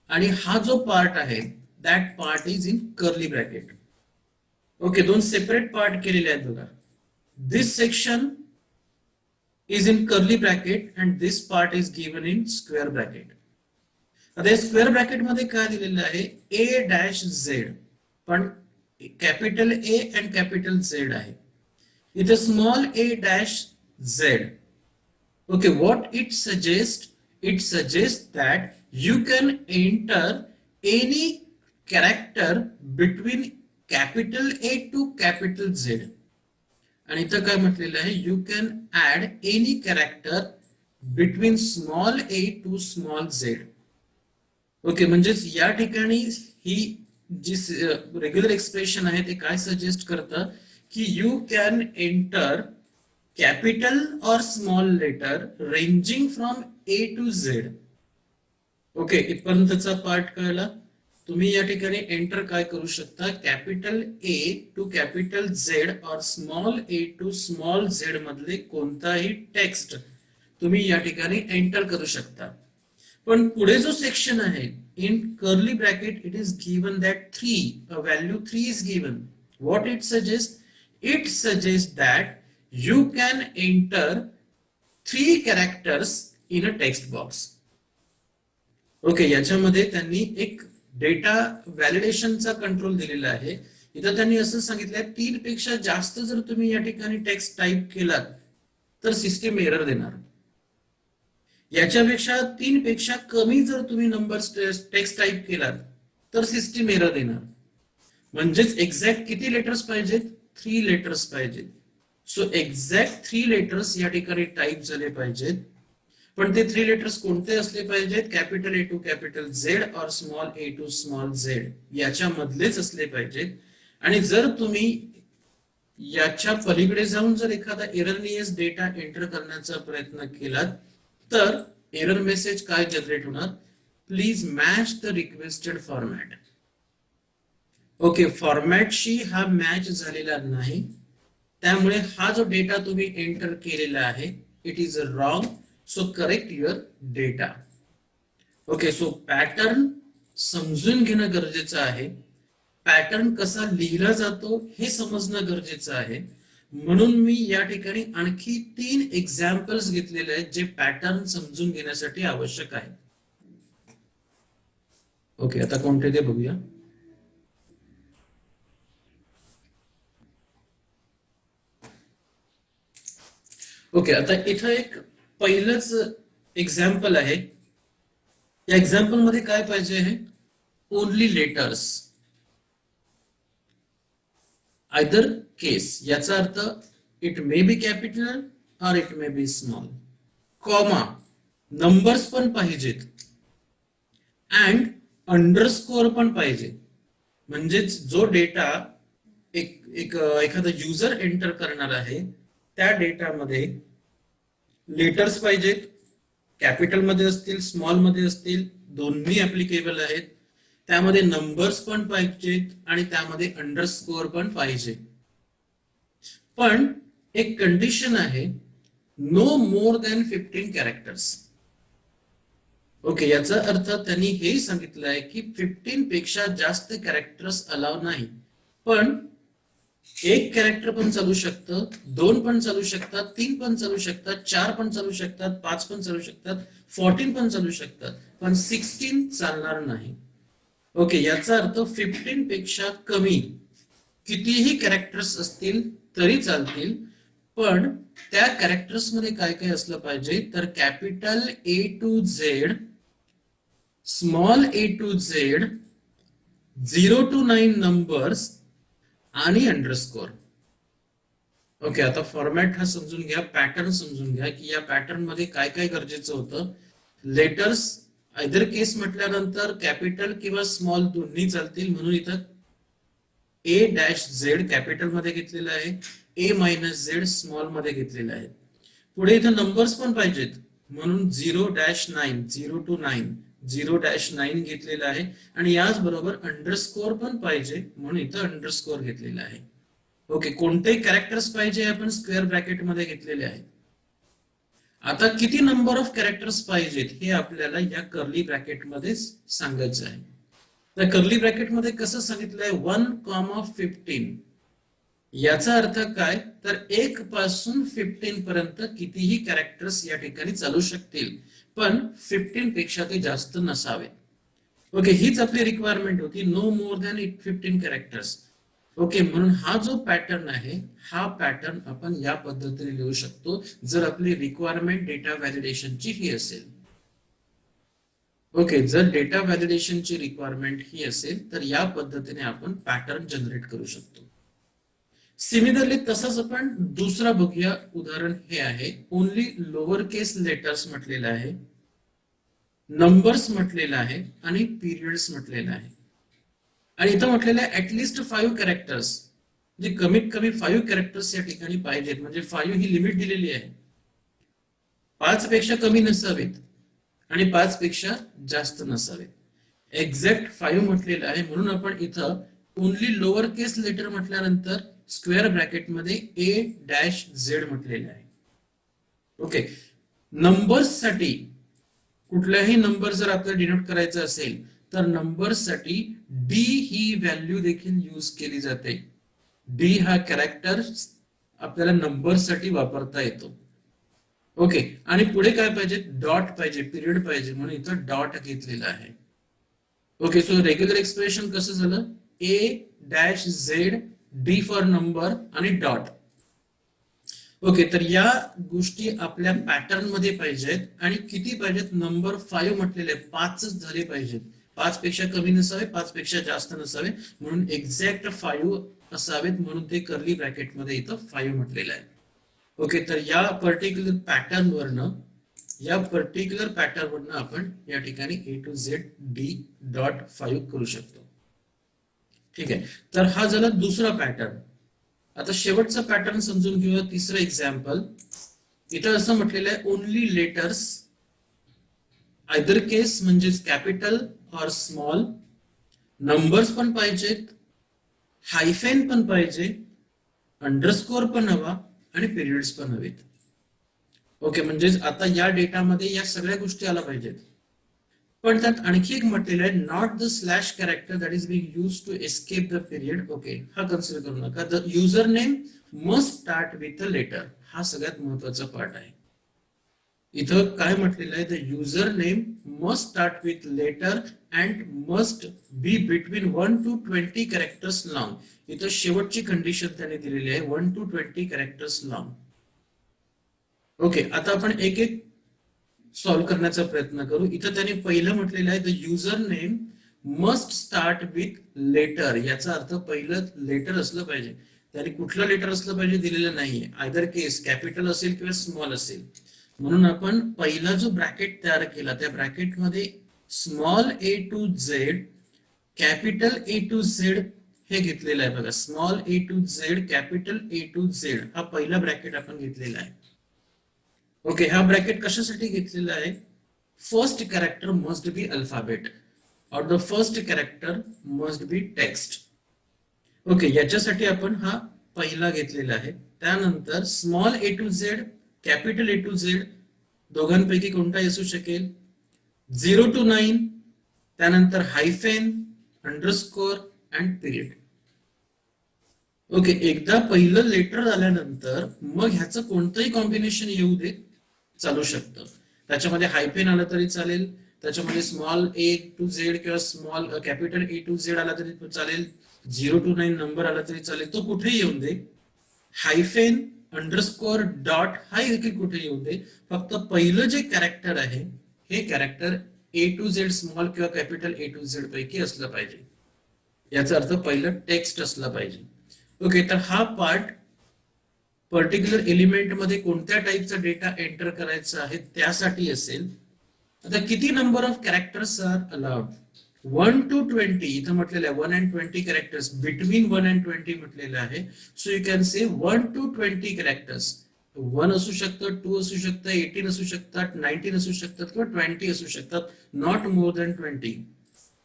आणि हा जो पार्ट आहे that part is in curly bracket. Okay, दोन सेपरेट पार्ट केलेले आहेत बघा. दिस section is in curly bracket and this part is given in square bracket. आता स्क्वेअर ब्रॅकेट मध्ये काय दिलेलं आहे, a डॅश झेड, पण capital A and capital Z आहे. इथे small a dash Z. Okay, what it suggest, it suggest that you can enter any character between capital A to capital Z. आणि इथं काय म्हटलेलं आहे, you can add any character between small A to small Z. Okay, म्हणजेच या ठिकाणी ही जी regular expression आहे ते काय सजेस्ट करतं की you can enter capital or small letter ranging from A to Z. Okay, इथपर्यंतचा पार्ट कळला. तुम्ही या ठिकाणी एंटर काय करू शकता, capital A to capital Z or small A to small Z मधले कोणताही टेक्स्ट तुम्ही या ठिकाणी एंटर करू शकता. पण पुढे जो सेक्शन आहे, in curly bracket, it is given that 3, a value 3 is given. What it suggest, it suggest that you can enter 3 characters in a text box. Okay, याच्यामध्ये त्यांनी एक डेटा व्हॅलिडेशनचा कंट्रोल दिलेला आहे. इथं त्यांनी असं सांगितलंय, 3 पेक्षा जास्त जर तुम्ही या ठिकाणी टेक्स्ट टाईप केलात तर सिस्टीम एरर देणार. याच्यापेक्षा 3 पेक्षा कमी जर तुम्ही नंबर्स टेक्स्ट टाईप केलात तर सिस्टीम एरर देणार. म्हणजेच एक्झॅक्ट किती लेटर्स पाहिजेत? 3 लेटर्स पाहिजेत. सो एक्झॅक्ट 3 लेटर्स या ठिकाणी टाईप झाले पाहिजेत. पण ते 3 लेटर्स कोणते असले पाहिजेत? Capital A to capital Z or small A to small Z याच्या मधलेच असले पाहिजेत. आणि जर तुम्ही याच्या पलीकडे जाऊन जर एखादा एररनियस डेटा एंटर करण्याचा प्रयत्न केला तर एरर मेसेज काय जनरेट होणार? Please match the requested format. Okay, फॉर्मॅटशी हा मॅच झालेला नाही, त्यामुळे हा जो डेटा तुम्ही एंटर केलेला आहे it is wrong. So correct your data. Okay, so pattern समजून घेणं गरजेचं आहे. पॅटर्न कसा लिहिला जातो हे समजणं गरजेचं आहे. म्हणून मी या ठिकाणी आणखी 3 एक्झाम्पल्स घेतलेले आहेत जे पॅटर्न समजून घेण्यासाठी आवश्यक आहे. ओके, आता कोणते ते बघूया. ओके, आता इथं एक पहिलंच एक्झाम्पल आहे. या एक्झाम्पल मध्ये काय पाहिजे आहे? Only letters, either case. याचा अर्थ it may be capital or it may be small. Comma, numbers पण पाहिजेत अँड अंडरस्कोर पण पाहिजे. म्हणजेच जो डेटा एखादा युजर एंटर करणार आहे त्या डेटामध्ये लेटर्स पाहिजेत, कॅपिटल मध्ये असतील स्मॉल मध्ये असतील, दोन्ही ऍप्लिकेबल आहेत. त्यामध्ये नंबर्स पण पाहिजेत आणि त्यामध्ये अंडरस्कोर पण पाहिजे. पण एक कंडिशन आहे, no more than 15 characters. Okay, याचा अर्थ त्यांनी हे सांगितलं आहे की 15 पेक्षा जास्त कॅरेक्टर्स अलाव नाही. पण 1 कॅरेक्टर पण चालू शकतं, 2 पण चालू शकतात, 3 पण चालू शकतात, 4 पण चालू शकतात, 5 पण चालू शकतात, 14 पण चालू शकतात, पण 16 चालणार नाही. ओके, याचा अर्थ 15 पेक्षा कमी कितीही कॅरेक्टर्स असतील तरी चालतील, पण त्या कॅरेक्टर्स मध्ये काय काय असलं पाहिजे? तर capital A to Z, small A to Z, 0 to 9 numbers आणि अंडरस्कोर. ओके, आता फॉर्मॅट हा समजून घ्या, पॅटर्न समजून घ्या की या पॅटर्न मध्ये काय काय गरजेचं होतं. लेटर्स आयदर केस म्हटल्यानंतर कॅपिटल किंवा स्मॉल दोन्ही चालतील, म्हणून इथं ए डॅश झेड कॅपिटल मध्ये घेतलेलं आहे, ए मायनस झेड स्मॉल मध्ये घेतलेलं आहे. पुढे इथं नंबर्स पण पाहिजेत, म्हणून 0-9, 0 to 9, 0-9 घेतलेला आहे. आणि याचबरोबर अंडरस्कोर पण पाहिजे, म्हणून इथं अंडरस्कोर घेतलेला आहे. ओके, कोणते कॅरेक्टर्स पाहिजे आपण स्क्वेअर ब्रॅकेट मध्ये घेतलेले आहेत. आता किती नंबर ऑफ कॅरेक्टर्स पाहिजेत हे आपल्याला या कर्ली ब्रॅकेट मध्ये सांगायचं आहे. तर कर्ली ब्रॅकेट मध्ये कसं सांगितलंय? 1,15. याचा अर्थ काय? तर 1 पासून 15 पर्यंत कितीही कॅरेक्टर्स या ठिकाणी चालू शकतील, पण 15 पेक्षा ते जास्त नसावे. ओके, हीच आपली रिक्वायरमेंट होती, no more than 15 characters. Okay, म्हणून हा जो पॅटर्न आहे हा पॅटर्न आपण या पद्धतीने लिहू शकतो जर आपली रिक्वायरमेंट डेटा व्हॅलिडेशनची ही असेल. ओके, जर डेटा व्हॅलिडेशनची रिक्वायरमेंट ही असेल तर या पद्धतीने आपण पॅटर्न जनरेट करू शकतो. सिमिलरली तसंच आपण दुसरा बघूया. उदाहरण हे आहे, ओनली लोअर केस लेटर्स म्हटलेलं आहे, नंबर्स म्हटलेलं आहे आणि पिरियड्स म्हटलेलं आहे. आणि इथं म्हटलेलं आहे ऍटलिस्ट 5 कॅरेक्टर्स, म्हणजे कमीत कमी 5 कॅरेक्टर्स या ठिकाणी पाहिजेत. म्हणजे 5 ही लिमिट दिलेली आहे, 5 पेक्षा कमी नसावेत आणि 5 पेक्षा जास्त नसावेत. एक्झॅक्ट 5 म्हटलेलं आहे, म्हणून आपण इथं ओनली लोअर केस लेटर म्हटल्यानंतर स्क्वेअर ब्रॅकेट मध्ये ए डॅश झेड म्हटलेलं आहे. ओके, नंबर्स साठी कुठलाही नंबर जर आपल्याला डिनोट करायचा असेल तर नंबर्स साठी डी ही व्हॅल्यू देखील यूज केली जाते. डी हा कॅरेक्टर आपल्याला नंबर साठी वापरता येतो. ओके, आणि पुढे काय पाहिजे? डॉट पाहिजे, पिरियड पाहिजे, म्हणून इथं डॉट घेतलेला आहे. ओके, सो रेग्युलर एक्सप्रेशन कसं झालं? A dash Z, D for number आणि डॉट. ओके, तर या गोष्टी आपल्या पॅटर्न मध्ये पाहिजेत आणि किती पाहिजेत, नंबर 5 म्हटलेले 5च झाले पाहिजेत. 5 पेक्षा कमी नसावे, 5 पेक्षा जास्त नसावे, म्हणून एक्झॅक्ट 5 असावेत, म्हणून ते कर्ली ब्रॅकेट मध्ये इथं 5 म्हटलेलं आहे. ओके, तर या पर्टिक्युलर पॅटर्न वरनं आपण या ठिकाणी ए टू झेड डी डॉट 5 करू शकतो. ठीक आहे, तर हा झाला दुसरा पॅटर्न. आता शेवटचा पॅटर्न समजून घेऊया, तिसरं एक्झाम्पल. इथं असं म्हटलेलं आहे, ओनली लेटर्स आयदर केस म्हणजेच कॅपिटल ऑर स्मॉल, नंबर्स पण पाहिजेत, हायफेन पण पाहिजे, अंडरस्कोर पण हवा आणि पिरियड्स पण हवेत. ओके, म्हणजेच आता या डेटामध्ये या सगळ्या गोष्टी आल्या पाहिजेत. पण त्यात आणखी एक म्हटलेलं आहे, not the slash character that is being use to escape the period. Okay, हा कन्सिडर करू नका. The user name must start with a letter. हा सगळ्यात महत्वाचा पार्ट आहे. इथं काय म्हटलेलं आहे, the user name must start with letter and must be between 1 to 20 characters long. इथं शेवटची कंडिशन त्याने दिलेली आहे, 1 to 20 कॅरेक्टर्स लॉंग. ओके, आता आपण एक एक सॉल्व्ह करण्याचा प्रयत्न करू. इथं त्याने पहिलं म्हटलेलं आहे, the user name must start with letter. याचा अर्थ पहिलं लेटर असलं पाहिजे. त्याने कुठलं लेटर असलं पाहिजे दिलेलं नाहीये, आयदर केस कॅपिटल असेल किंवा स्मॉल असेल. म्हणून आपण पहिला जो ब्रॅकेट तयार केला, त्या ब्रॅकेटमध्ये small A to Z capital A to Z हे घेतलेलं आहे. बघा, small A to Z capital A to Z हा पहिला ब्रॅकेट आपण घेतलेला आहे. ओके, हा ब्रॅकेट कशासाठी घेतलेला आहे, first character must be alphabet or the first character must be text. Okay, याच्यासाठी आपण हा पहिला घेतलेला आहे. त्यानंतर small A to Z capital A to Z दोघांपैकी कोणताही असू शकेल, 0 to 9, त्यानंतर hyphen, underscore and period. Okay, एकदा पहिलं लेटर आल्यानंतर मग ह्याचं कोणतंही कॉम्बिनेशन येऊ दे, चालू शकतं. त्याच्यामध्ये हायफेन आलं तरी चालेल, त्याच्यामध्ये स्मॉल ए टू झेड किंवा small capital A to Z आला तरी चालेल, 0 to 9 नंबर आला तरी चालेल, तो कुठेही येऊन दे. हायफेन, अंडरस्कोर, डॉट हा देखील कुठे येऊ दे. फक्त पहिलं जे कॅरेक्टर आहे हे character A to Z small किंवा कॅपिटल ए टू झेड पैकी असलं पाहिजे. याचा अर्थ पहिलं टेक्स्ट असलं पाहिजे. ओके, तर हा पार्ट पर्टिक्युलर एलिमेंट मध्ये कोणत्या टाईपचा डेटा एंटर करायचा आहे त्यासाठी असेल. आता किती number of characters are allowed, 1 to 20 इथं म्हटलेलं आहे, 1 and 20 कॅरेक्टर्स, बिटवीन 1 and 20 म्हटलेलं आहे. So you can say 1 to 20 characters. 1 असू शकतं, 2 असू शकतं, 18 असू शकतात, 19 असू शकतात किंवा 20 असू शकतात, नॉट मोर दॅन 20.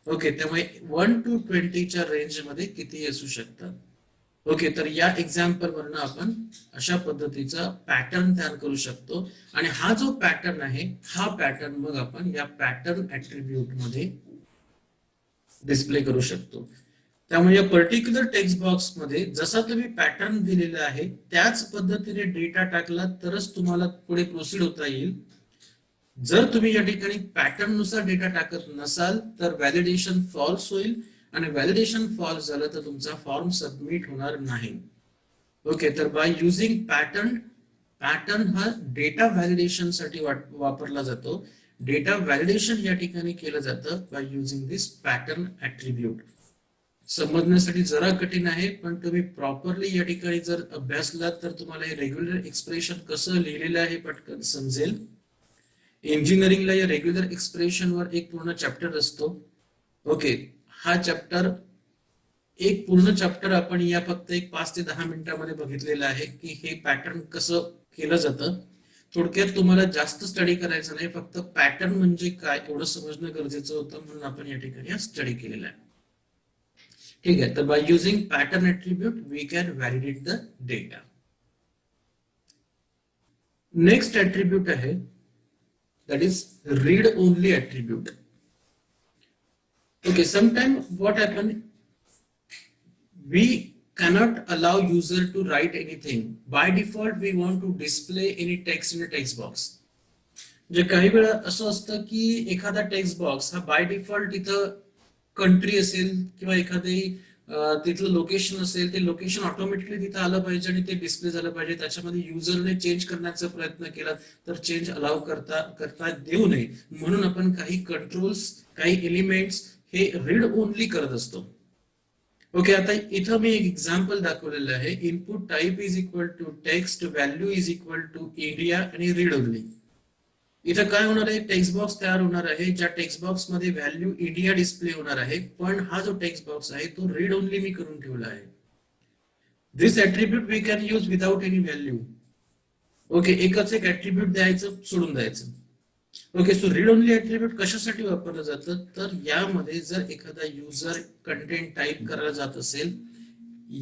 ओके, त्यामुळे 1 to 20च्या रेंज मध्ये किती असू शकतात. ओके, तर या एक्झाम्पल वरनं आपण अशा पद्धतीचा पॅटर्न तयार करू शकतो. आणि हा जो पॅटर्न आहे, हा पॅटर्न मग आपण या पॅटर्न ऍट्रिब्यूट मध्ये डिस्प्ले करू शकतो. त्यामुळे या पर्टिक्युलर टेक्स्ट बॉक्स मध्ये जसा तुम्ही पॅटर्न दिलेला आहे त्याच पद्धतीने डेटा टाकला तरच तुम्हाला पुढे प्रोसीड होता येईल. जर तुम्ही या ठिकाणी पॅटर्न नुसार डेटा टाकत नसाल तर व्हॅलिडेशन फॉल्स होईल, आणि व्हॅलिडेशन फॉल्स झालं तर तुमचा फॉर्म सबमिट होणार नाही. ओके, तर बाय युझिंग पॅटर्न, पॅटर्न हा डेटा व्हॅलिडेशन साठी वापरला जातो. डेटा व्हॅलिडेशन या ठिकाणी केलं जातं बाय युझिंग दिस पॅटर्न ऍट्रिब्यूट. समजण्यासाठी जरा कठीण आहे, पण तुम्ही प्रॉपरली या ठिकाणी जर अभ्यासलात तर तुम्हाला हे रेग्युलर एक्सप्रेशन कसं लिहिलेलं आहे पटकन समजेल. इंजिनिअरिंगला या रेग्युलर एक्सप्रेशनवर एक पूर्ण चॅप्टर असतो. ओके, हा चॅप्टर एक पूर्ण चॅप्टर आपण या फक्त एक 5 ते 10 मिनिटांमध्ये बघितलेलं आहे की हे पॅटर्न कसं केलं जातं. थोडक्यात तुम्हाला जास्त स्टडी करायचं नाही, फक्त पॅटर्न म्हणजे काय एवढं समजणं गरजेचं होतं, म्हणून आपण या ठिकाणी हा स्टडी केलेला आहे. ठीक आहे, तर by using pattern attribute we can validate the data. Next attribute आहे that is read only attribute. Okay, sometime what happen, we cannot allow user to write anything. By default we want to display any text in a text box. जे काही वेळा असं असतं की एखादा text box हा by default इथं country असेल किंवा एखादी तिथलं लोकेशन असेल ते लोकेशन ऑटोमॅटिकली तिथं आलं पाहिजे आणि ते डिस्प्ले झालं पाहिजे. त्याच्यामध्ये युजरने चेंज करण्याचा प्रयत्न केला तर चेंज अलाव करता देऊ नये म्हणून आपण काही कंट्रोल्स, काही एलिमेंट्स हे रीड ओनली करत असतो. ओके, आता इथं मी एक एक्झाम्पल दाखवलेलं आहे. Input type is equal to text, value is equal to India आणि रीड ओनली. इथं काय होणार आहे, टेक्स्ट बॉक्स तयार होणार आहे. ज्या टेक्स्ट बॉक्स मध्ये व्हॅल्यू इंडिया डिस्प्ले होणार आहे, पण हा जो टेक्स्ट बॉक्स आहे तो रीड ओनली मी करून ठेवला आहे. This attribute we can use without any value. Okay, एकच एक ऍट्रिब्यूट द्यायचं, सोडून द्यायचं. Okay, so read only attribute कशासाठी वापरलं जातं, तर यामध्ये जर एखादा युजर कंटेंट टाईप करायला जात असेल,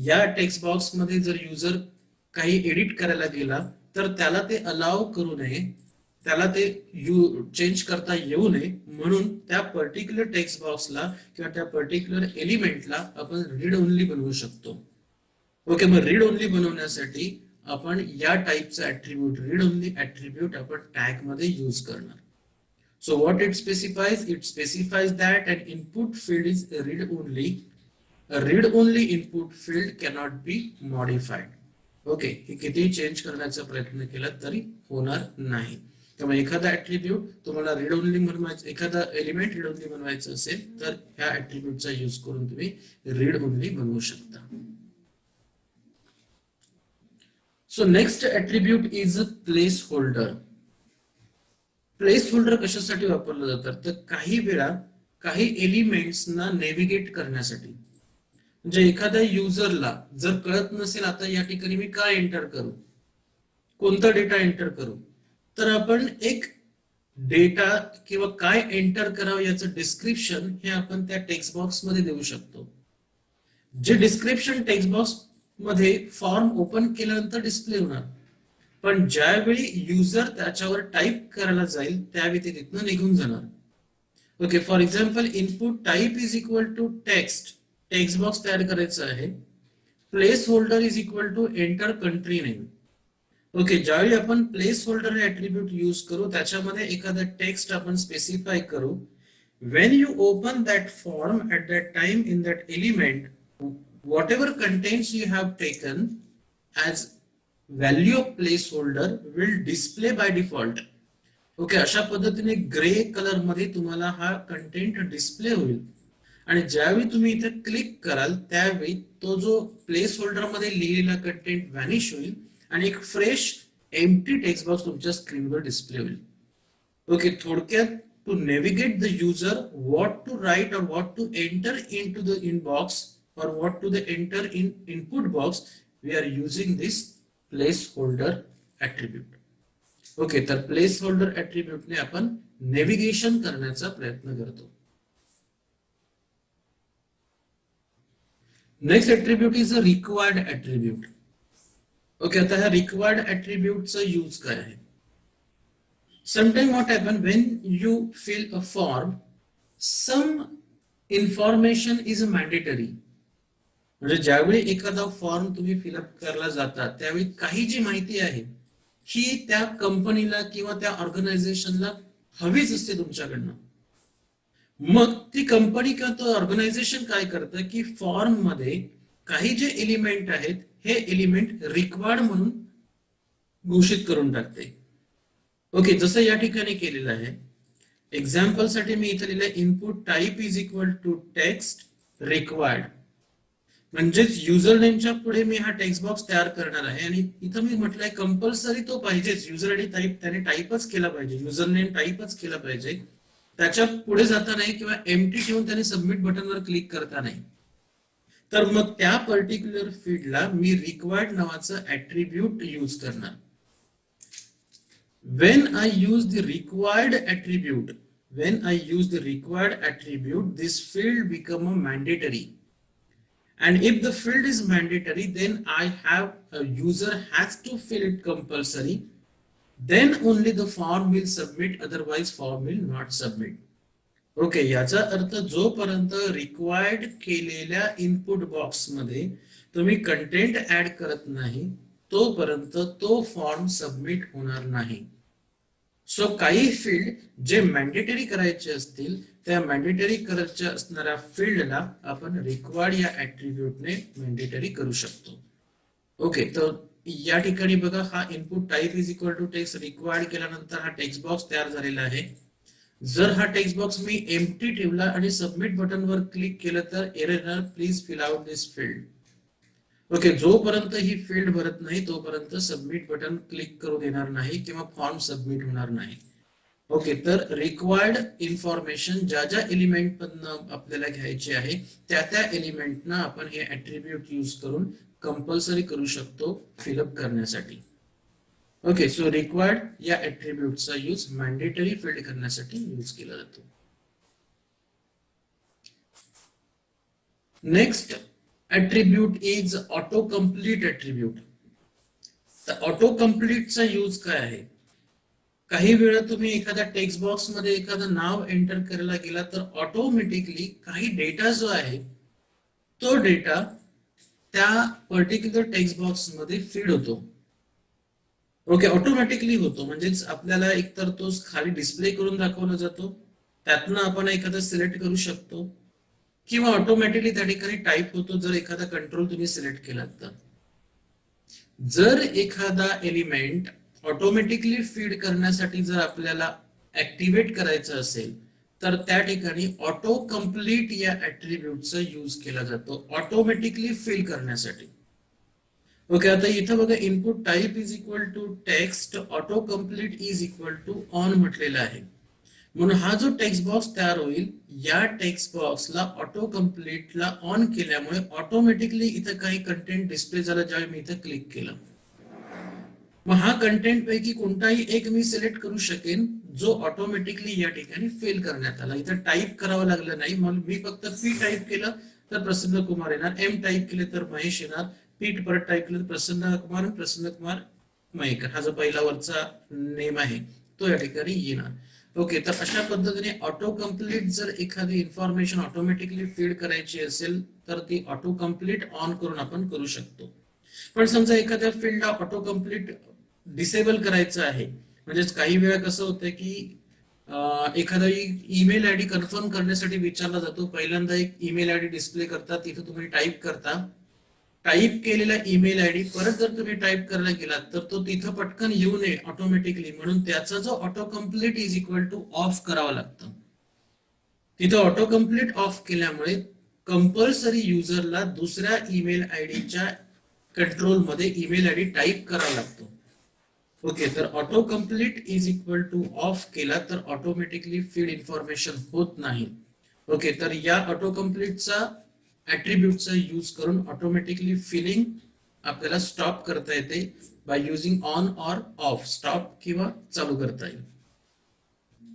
या टेक्स्ट बॉक्स मध्ये जर युजर काही एडिट करायला गेला तर त्याला ते अलाव करू नये, त्याला ते चेंज करता येऊ नये म्हणून त्या पर्टिक्युलर टेक्स्ट बॉक्सला किंवा त्या पर्टिक्युलर एलिमेंटला आपण रीड ओनली बनवू शकतो. ओके, मग रीड ओनली बनवण्यासाठी आपण या टाईपचा ऍट्रिब्यूट, रीड ओनली ऍट्रिब्यूट आपण टॅग मध्ये यूज करणार. So what it specifies? It specifies that an input field is read only. A read only input field cannot be modified. Okay, हे कितीही चेंज करण्याचा प्रयत्न केला तरी होणार नाही. त्यामुळे एखादा ऍट्रिब्यूट तुम्हाला रीड ओनली बनवायचं, एखादा एलिमेंट रीड ओनली बनवायचं असेल तर ह्या ऍट्रिब्यूटचा यूज करून तुम्ही रीड ओनली बनवू शकता. So next attribute is a place holder. Place holder कशासाठी वापरलं जातं, तर काही वेळा काही एलिमेंट्सना नेव्हिगेट करण्यासाठी. म्हणजे एखाद्या युजरला जर कळत नसेल आता या ठिकाणी मी काय एंटर करू, कोणता डेटा एंटर करू, तर आपण एक डेटा किंवा काय एंटर करावं याचं डिस्क्रिप्शन हे आपण त्या टेक्स्ट बॉक्स मध्ये देऊ शकतो. जे डिस्क्रिप्शन टेक्स्ट बॉक्स मध्ये फॉर्म ओपन केल्यानंतर डिस्प्ले होणार, पण ज्यावेळी युजर त्याच्यावर टाईप करायला जाईल त्यावेळी ते तिथनं निघून जाणार. Okay, for example input type is equal to text, text box तयार करायचा आहे. Placeholder is equal to enter country name. Okay, ज्यावेळी आपण प्लेस होल्डर हे ऍट्रिब्यूट यूज करू, त्याच्यामध्ये एखादा टेक्स्ट आपण स्पेसिफाय करू. When you open that form at that time in that element, whatever contents you have taken as value of placeholder will display by default. Okay, अशा पद्धतीने grey colour मध्ये तुम्हाला हा कंटेंट डिस्प्ले होईल आणि ज्यावेळी तुम्ही इथे क्लिक कराल त्यावेळी तो जो प्लेस होल्डर मध्ये लिहिलेला कंटेंट व्हॅनिश होईल आणि एक फ्रेश एम्प्टी टेक्स्ट बॉक्स तुमच्या स्क्रीनवर डिस्प्ले होईल. ओके, थोडक्यात to navigate the user what to write or what to enter into the inbox or what to the enter in input box, we are using this placeholder attribute. Okay, तर placeholder attribute ने आपण navigation करण्याचा प्रयत्न करतो. Next attribute is a required attribute. Okay, आता ह्या required attribute चा use काय आहे. Sometimes what happens when you fill a form, some information is mandatory. म्हणजे ज्यावेळी एखादा फॉर्म तुम्ही फिलअप करायला जाता त्यावेळी काही जी माहिती आहे ही त्या कंपनीला किंवा त्या ऑर्गनायझेशनला हवीच असते तुमच्याकडनं. मग ती कंपनी किंवा तो ऑर्गनायझेशन काय करतं की फॉर्म मध्ये काही जे एलिमेंट आहेत हे एलिमेंट रिक्वायर्ड म्हणून घोषित करून टाकते. ओके, जसं या ठिकाणी केलेलं आहे. एक्झाम्पल साठी मी इथे लिहिलं input type is equal to text required. म्हणजेच युजर नेमच्या पुढे मी हा टेक्स्ट बॉक्स तयार करणार आहे आणि इथं मी म्हटलंय कंपल्सरी तो पाहिजेच. युजर आयडी टाईप त्याने टाईपच केला पाहिजे, युजर नेम टाईपच केला पाहिजे, त्याच्या पुढे जाता नाही किंवा एम्प्टी ठेवून त्याने सबमिट बटनवर क्लिक करता नाही. तर मग त्या पर्टिक्युलर फील्डला मी रिक्वायर्ड नावाचं ऍट्रिब्यूट यूज करणार. When I use the required attribute, this field become a mandatory. And if the field is mandatory, then a user has to fill it compulsory. Then only the form will submit, otherwise form will not submit. Okay, याचा अर्थ जोपर्यंत required केलेल्या input box मध्ये तुम्ही content add करत नाही तोपर्यंत तो फॉर्म सबमिट होणार नाही. सो काही फील्ड जे मॅन्डेटरी करायचे असतील त्या मॅन्डेटरी कलरच्या असणाऱ्या फील्डला आपण रिक्वायर्ड या ऍट्रिब्यूटने मॅन्डेटरी करू शकतो. ओके, तर या ठिकाणी बघा, हा input type is equal to text required केल्यानंतर हा टेक्स्ट बॉक्स तयार झालेला आहे. जर हा टेक्स्ट बॉक्स मी एम्प्टी ठेवला आणि सबमिट बटन वर क्लिक केलं तर error please fill out this field. Okay, जोपर्यंत ही फील्ड भरत नाही तोपर्यंत सबमिट बटन क्लिक करू देणार नाही किंवा फॉर्म सबमिट होणार नाही. ओके, तर रिक्वायर्ड इन्फॉर्मेशन ज्या ज्या एलिमेंट मधनं आपल्याला घ्यायचे आहे त्या त्या एलिमेंटना आपण हे ऍट्रिब्यूट यूज करून कंपल्सरी करू शकतो फिलअप करण्यासाठी. ओके, सो रिक्वायर्ड या ऍट्रिब्यूटचा यूज मॅन्डेटरी फील्ड करण्यासाठी यूज केला जातो. Next attribute is auto complete attribute. तर ऑटो कम्प्लीटचा यूज काय आहे? काही वेळा तुम्ही एखाद्या टेक्स्ट बॉक्स मध्ये एखादं नाव एंटर करायला गेला तर ऑटोमॅटिकली काही डेटा जो आहे तो डेटा त्या पर्टिक्युलर टेक्स्ट बॉक्स मध्ये फीड होतो. ओके, ऑटोमॅटिकली होतो, म्हणजेच आपल्याला एकतर तो खाली डिस्प्ले करून दाखवला जातो, त्यातनं आपण एखादा सिलेक्ट करू शकतो, किंवा ऑटोमॅटिकली त्या ठिकाणी टाईप होतो जर एखादा कंट्रोल तुम्ही सिलेक्ट केला तर. जर एखादा एलिमेंट ऑटोमॅटिकली फीड करण्यासाठी जर आपल्याला ऍक्टिव्हेट करायचं असेल तर त्या ठिकाणी ऑटो कम्प्लीट या ऍट्रिब्यूटचा यूज केला जातो ऑटोमॅटिकली फिल करण्यासाठी. ओके, आता इथं बघा, input type is equal to text auto complete is equal to on म्हटलेला आहे. म्हणून हा जो टेक्स्ट बॉक्स तयार होईल या टेक्स्ट बॉक्सला ऑटो कम्प्लीटला ऑन केल्यामुळे ऑटोमॅटिकली इथं काही कंटेंट डिस्प्ले झालं ज्यावेळी मी इथं क्लिक केलं. मग हा कंटेंट पैकी कोणताही एक मी सिलेक्ट करू शकेन जो ऑटोमॅटिकली या ठिकाणी फिल करण्यात आला. इथं टाईप करावं लागलं नाही, मग मी फक्त पी टाईप केलं तर प्रसन्न कुमार येणार, एम टाईप केले तर महेश येणार, पीठ परत टाईप केलं तर प्रसन्न कुमार मयेकर, हा जो पहिला वरचा नेम आहे तो या ठिकाणी येणार. ओके, तर अशा पद्धतीने ऑटो कम्प्लीट जर एखादी इन्फॉर्मेशन ऑटोमॅटिकली फीड करायची असेल तर ती ऑटो कम्प्लीट ऑन करून आपण करू शकतो. पण समजा एखाद्या फील्डला ऑटो कम्प्लीट डिसेबल करायचं आहे, म्हणजेच काही वेळा कसं होतं की एखादा ईमेल आयडी कन्फर्म करण्यासाठी विचारला जातो, पहिल्यांदा एक ईमेल आयडी डिस्प्ले करतात, तिथं तुम्ही टाईप करता, टाईप केलेला ईमेल आयडी परत जर तुम्ही टाईप करायला गेलात तर तो तिथं पटकन येऊ नये ऑटोमॅटिकली, म्हणून त्याचा जो auto complete is equal two of करावा लागतं. तिथं ऑटो कम्प्लीट ऑफ केल्यामुळे कंपल्सरी युजरला दुसऱ्या ईमेल आयडीच्या कंट्रोल मध्ये ईमेल आयडी टाईप करावा लागतो. ओके, तर auto complete is equal two of केला तर ऑटोमॅटिकली फीड इन्फॉर्मेशन होत नाही. ओके, तर या ऑटो कम्प्लीटचा ऍट्रिब्यूटचा यूज करून ऑटोमॅटिकली फिलिंग आपल्याला स्टॉप करता येते by using on or of, stop किंवा चालू करता येईल.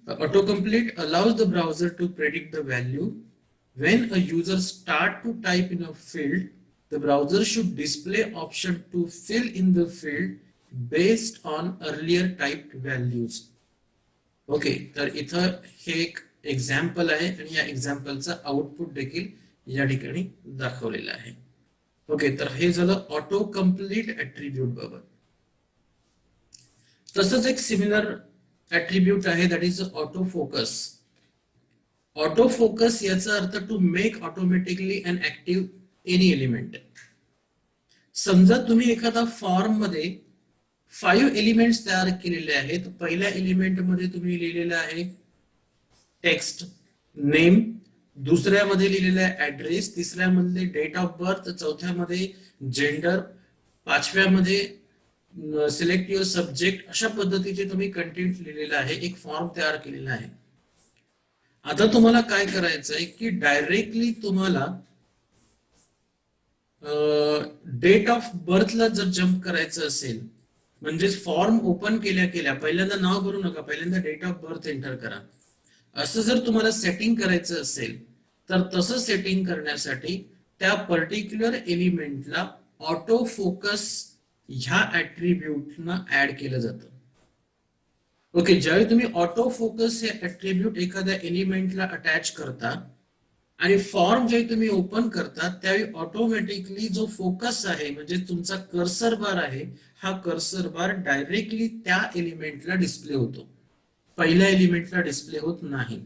Autocomplete allows the browser to predict the value. When a user start to type in a field, the browser should display option to fill in the field based on earlier typed values. Okay, तर इथं हे एक example आहे आणि या एक्झाम्पलचा output देखील या ठिकाणी दाखवलेला आहे. ओके, तर हे झालं ऑटो कम्प्लीट ऍट्रिब्यूट बाबत. तसंच एक सिमिलर ऍट्रिब्यूट आहे, that is auto focus. Auto focus याचा अर्थ to make automatically an active any element. समजा तुम्ही एखादा फॉर्म मध्ये 5 एलिमेंट्स तयार केलेले आहेत. पहिल्या एलिमेंट मध्ये तुम्ही लिहिलेलं आहे टेक्स्ट नेम, दुसऱ्यामध्ये लिहिलेला आहे ऍड्रेस, तिसऱ्यामध्ये डेट ऑफ बर्थ, चौथ्यामध्ये जेंडर, पाचव्यामध्ये सिलेक्ट युअर सब्जेक्ट. अशा पद्धतीचे तुम्ही कंटेंट लिहिलेलं आहे, एक फॉर्म तयार केलेला आहे. आता तुम्हाला काय करायचं आहे की डायरेक्टली तुम्हाला डेट ऑफ बर्थला जर जम्प करायचं असेल, म्हणजेच फॉर्म ओपन केल्या केल्या पहिल्यांदा नाव भरू नका, पहिल्यांदा डेट ऑफ बर्थ एंटर करा. असं जर तुम्हाला सेटिंग करायचं असेल तर तसं सेटिंग करण्यासाठी त्या पर्टिक्युलर एलिमेंटला ऑटो फोकस ह्या ऍट्रिब्यूटनं ऍड केलं जातं. ओके, ज्यावेळी तुम्ही ऑटो फोकस हे ऍट्रिब्यूट एखाद्या एलिमेंटला अटॅच करता आणि फॉर्म जे तुम्ही ओपन करता त्यावेळी ऑटोमॅटिकली जो फोकस आहे म्हणजे तुमचा कर्सर बार आहे, हा कर्सर बार डायरेक्टली त्या एलिमेंटला डिस्प्ले होतो, पहिल्या एलिमेंटला डिस्प्ले होत नाही.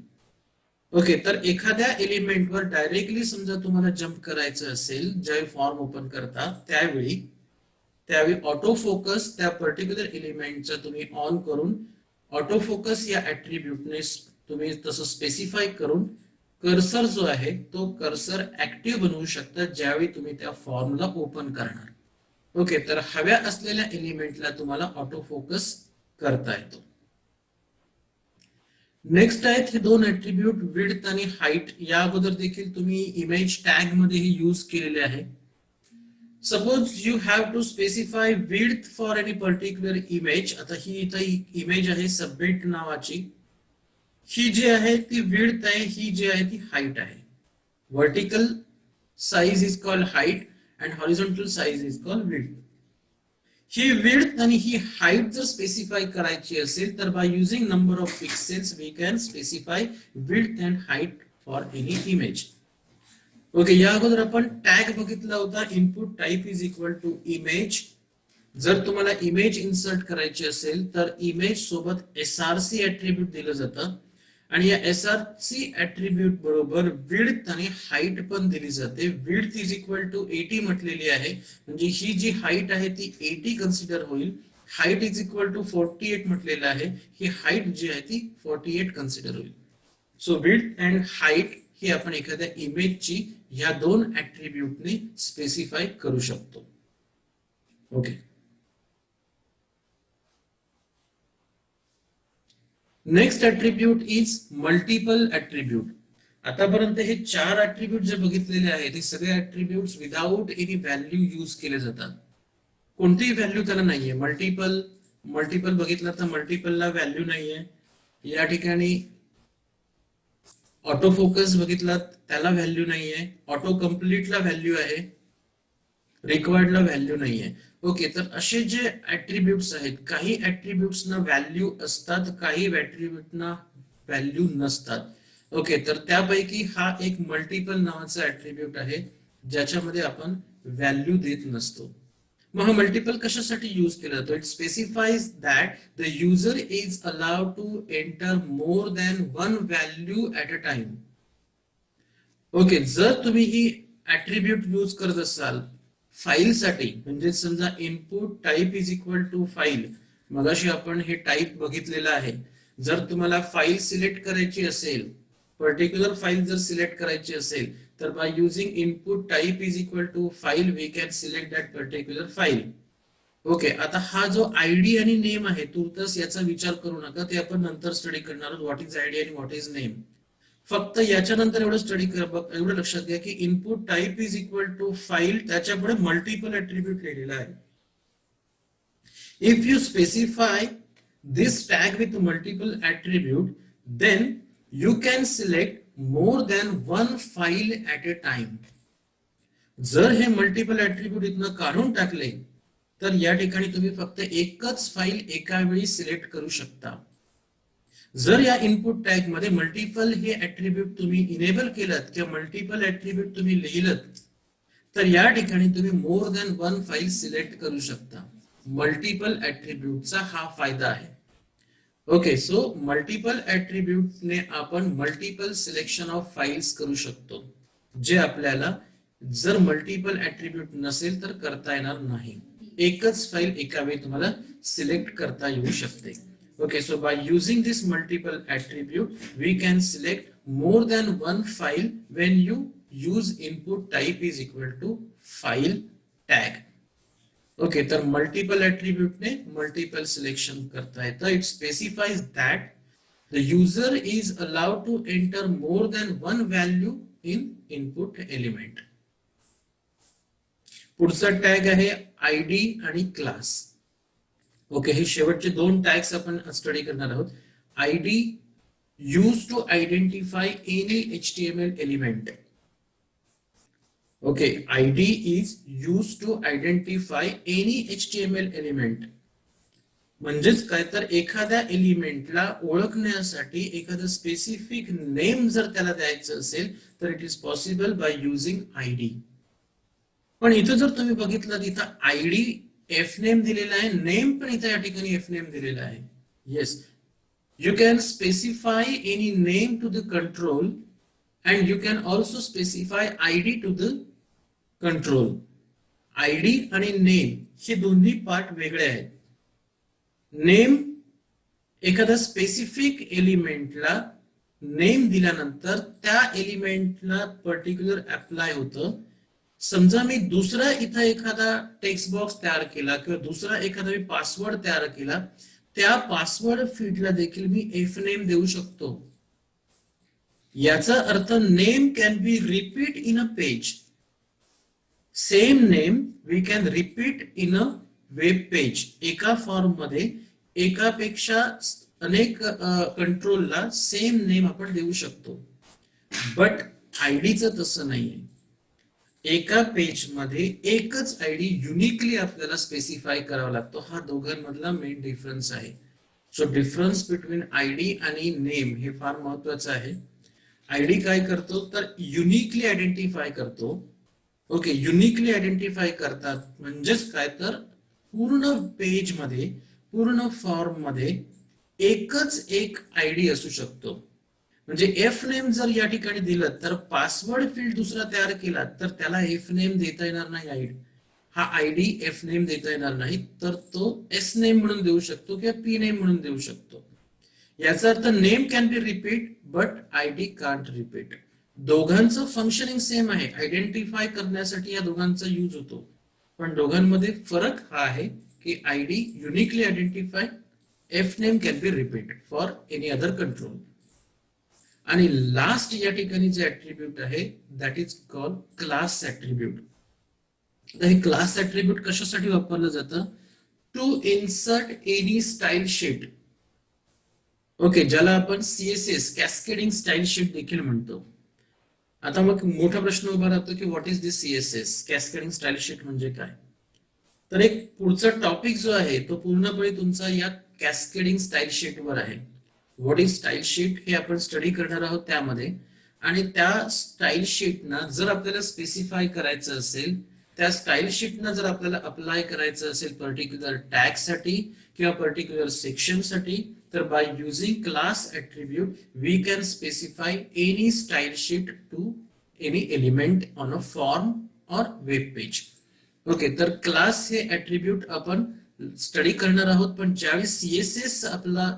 ओके, तर एखाद्या एलिमेंटवर डायरेक्टली समजा तुम्हाला जम्प करायचं असेल, ज्यावेळी फॉर्म ओपन करता त्यावेळी त्यावेळी ऑटो फोकस त्या पर्टिक्युलर एलिमेंटचा तुम्ही ऑन करून ऑटो फोकस या ऍट्रिब्यूटने तुम्ही तसं स्पेसिफाय करून कर्सर जो आहे तो कर्सर ऍक्टिव्ह बनवू शकता ज्यावेळी तुम्ही त्या फॉर्मला ओपन करणार. ओके, तर हव्या असलेल्या एलिमेंटला तुम्हाला ऑटो फोकस करता येतो. नेक्स्ट आहेत हे दोन ऍट्रिब्यूट विड्थ आणि हाईट. या अगोदर देखील तुम्ही इमेज टॅग मध्ये हे यूज केलेले आहे. Suppose you have to specify width for any particular image. आता ही इथं इमेज आहे सबमिट नावाची. ही जी आहे ती विड्थ आहे, ही जी आहे ती हाईट आहे. Vertical size is called height and horizontal size is called width. ही विड्थ आणि ही हाईट जर स्पेसिफाय करायची असेल तर by using number of pixels we can specify width and height for any image. Okay, या अगोदर आपण टॅग बघितला होता, input type is equal to image. जर तुम्हाला इमेज इन्सर्ट करायची असेल तर इमेज सोबत एसआरसी ऍट्रिब्यूट दिलं जातं आणि या एसआरसी ऍट्रिब्यूट बरोबर विड्थ आणि हाईट पण दिली जाते. विड्थ इज इक्वल टू 80 म्हटलेली आहे, म्हणजे ही जी हाईट आहे ती 80 कन्सिडर होईल. हाईट इज इक्वल टू 48 म्हटलेलं आहे, ही हाईट जी आहे ती 48 कन्सिडर होईल. सो विड्थ अँड हाईट ही आपण एखाद्या इमेजची ह्या दोन ऍट्रिब्यूटने स्पेसिफाय करू शकतो. Okay, next attribute is multiple attribute. आतापर्यंत हे चार ऍट्रिब्यूट जे बघितलेले आहेत हे सगळे attribute without any value use केले जातात. कोणतीही व्हॅल्यू त्याला नाहीये. मल्टिपल मल्टिपल बघितलं तर मल्टिपलला व्हॅल्यू नाहीये. या ठिकाणी ऑटो फोकस बघितला त्याला व्हॅल्यू नाहीये. ऑटो कम्प्लीटला व्हॅल्यू आहे, रिक्वायर्डला व्हॅल्यू नाहीये. ओके, तर असे जे ऍट्रिब्यूट्स आहेत, काही ऍट्रिब्यूट्सना व्हॅल्यू असतात, काही ऍट्रिब्यूटना व्हॅल्यू नसतात. ओके, तर त्यापैकी हा एक मल्टिपल नावाचा ऍट्रिब्यूट आहे ज्याच्यामध्ये आपण व्हॅल्यू देत नसतो. मग हा मल्टिपल कशासाठी यूज केला जातो? It specifies that the user is allowed to enter more than one value at a time. Okay, जर तुम्ही ही ऍट्रिब्यूट यूज करत असाल फाईलसाठी, म्हणजे समजा input type is equal to file. मगाशी आपण हे टाइप बघितलेलं आहे. जर तुम्हाला फाईल सिलेक्ट करायची असेल, पर्टिक्युलर फाईल जर सिलेक्ट करायची असेल तर by using input type is equal to file we can select that particular file. Okay, आता हा जो आयडी आणि नेम आहे तुर्तस याचा विचार करू नका, ते आपण नंतर स्टडी करणार आहोत. व्हॉट इज आयडी आणि व्हॉट इज नेम. फक्त याच्यानंतर एवढं स्टडी एवढं लक्षात घ्या की input type is equal to file, त्याच्यापुढे मल्टिपल ऍट्रिब्यूट लिहिलेला आहे. If you specify this tag with multiple attribute then you can select more than one file at a time. जर हे मल्टिपल ऍट्रिब्यूट इथनं काढून टाकले तर या ठिकाणी तुम्ही फक्त एकच फाईल एका वेळी सिलेक्ट करू शकता. जर या इनपुट टॅग मध्ये मल्टिपल हे ऍट्रिब्यूट तुम्ही इनेबल केलं किंवा मल्टिपल ऍट्रिब्यूट तुम्ही लिहिलं तर या ठिकाणी तुम्ही मोर दॅन वन फाईल सिलेक्ट करू शकता. मल्टिपल ऍट्रिब्यूटचा हा फायदा आहे. ओके, सो मल्टिपल ऍट्रिब्यूटने आपण मल्टिपल सिलेक्शन ऑफ फाईल्स करू शकतो, जे आपल्याला जर मल्टिपल ऍट्रिब्यूट नसेल तर करता येणार नाही. एकच फाईल एका वेळी तुम्हाला सिलेक्ट करता येऊ शकते. Okay, so by using this multiple attribute, we can select more than one file when you use input type is equal to file tag. Okay, तर multiple attribute ने multiple selection करता है. तो it specifies that the user is allowed to enter more than one value in input element. पुढचा tag आहे ID आणि class. Okay, हे शेवटचे दोन टॅग्स आपण स्टडी करणार आहोत. ID use to identify any HTML element. Okay, ID is use to identify any HTML element. म्हणजेच काय, तर एखाद्या एलिमेंटला ओळखण्यासाठी एखादं स्पेसिफिक नेम जर त्याला द्यायचं असेल तर it is possible by using ID. पण इथं जर तुम्ही बघितलं इथं आयडी एफ नेम दिलेला आहे, नेम पण इथं या ठिकाणी एफ नेम दिलेला आहे. Yes, You can specify any name to the control and you can also specify ID to the control. ID आणि नेम हे दोन्ही पार्ट वेगळे आहेत. नेम एखाद्या स्पेसिफिक एलिमेंटला नेम दिल्यानंतर त्या एलिमेंटला पर्टिक्युलर अप्लाय होतं. समजा मी दुसरा इथं एखादा टेक्स्ट बॉक्स तयार केला किंवा दुसरा एखादा मी पासवर्ड तयार केला, त्या पासवर्ड फील्डला देखील मी एफ नेम देऊ शकतो. याचा अर्थ name can be repeat in a page. Same name we can repeat in a web page. एका फॉर्म मध्ये एकापेक्षा अनेक कंट्रोलला सेम नेम आपण देऊ शकतो. बट आयडीचं तसं नाहीये. एका पेज मध्ये एकच आयडी युनिकली आपल्याला स्पेसिफाय करावा लागतो. हा दोघांमधला मेन डिफरन्स आहे. सो डिफरन्स बिटवीन आयडी आणि नेम हे फार महत्वाचं आहे. आयडी काय करतो तर युनिकली आयडेंटिफाय करतो. ओके, युनिकली आयडेंटिफाय करतात म्हणजेच काय तर पूर्ण पेज मध्ये पूर्ण फॉर्म मध्ये एकच एक आयडी असू शकतो. म्हणजे एफ नेम जर या ठिकाणी दिलं तर पासवर्ड फील्ड दुसरा तयार केला तर त्याला एफ नेम देता येणार नाही. आयडी हा आयडी एफ नेम देता येणार नाही, तर तो एस नेम म्हणून देऊ शकतो किंवा पी नेम म्हणून देऊ शकतो. याचा अर्थ name can be repeat but ID can't repeat. दोघांचं फंक्शनिंग सेम आहे. आयडेंटिफाय करण्यासाठी या दोघांचा यूज होतो, पण दोघांमध्ये फरक हा आहे की ID uniquely identify, if name can be repeat for any other control. आणि लास्ट या ठिकाणी जे ऍट्रिब्यूट आहे that is called class attribute. तर हे क्लास ऍट्रिब्यूट कशासाठी वापरलं जातं? To insert any style sheet. Okay, ज्याला आपण सीएसएस कॅस्केडिंग स्टाईल शीट देखील म्हणतो. आता मग मोठा प्रश्न उभा राहतो की what is this CSS cascading style sheet म्हणजे काय? तर एक पुढचा टॉपिक जो आहे तो पूर्णपणे तुमचा या कॅस्केडिंग स्टाईल शीट वर आहे. व्हॉट इज स्टाईल शीट हे आपण स्टडी करणार आहोत त्यामध्ये. आणि त्या स्टाईल शीटना जर आपल्याला स्पेसिफाय करायचं असेल, त्या स्टाईल शीटना जर आपल्याला अप्लाय करायचं असेल पर्टिक्युलर टॅग साठी किंवा पर्टिक्युलर सेक्शन साठी, तर by using class attribute we can specify any style sheet to any element on a form or web page. Okay, तर क्लास हे ऍट्रिब्यूट आपण स्टडी करणार आहोत. पण ज्यावेळी सीएसएस आपला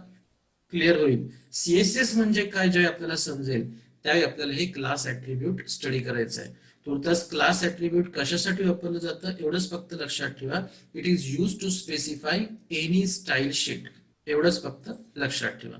क्लिअर होईल, सीएसएस म्हणजे काय जे आपल्याला समजेल, त्यावेळी आपल्याला हे क्लास ऍट्रिब्यूट स्टडी करायचं आहे. तुर्तास क्लास ऍट्रिब्यूट कशासाठी वापरलं जातं एवढंच फक्त लक्षात ठेवा. It is use to specify any style sheet, एवढंच फक्त लक्षात ठेवा.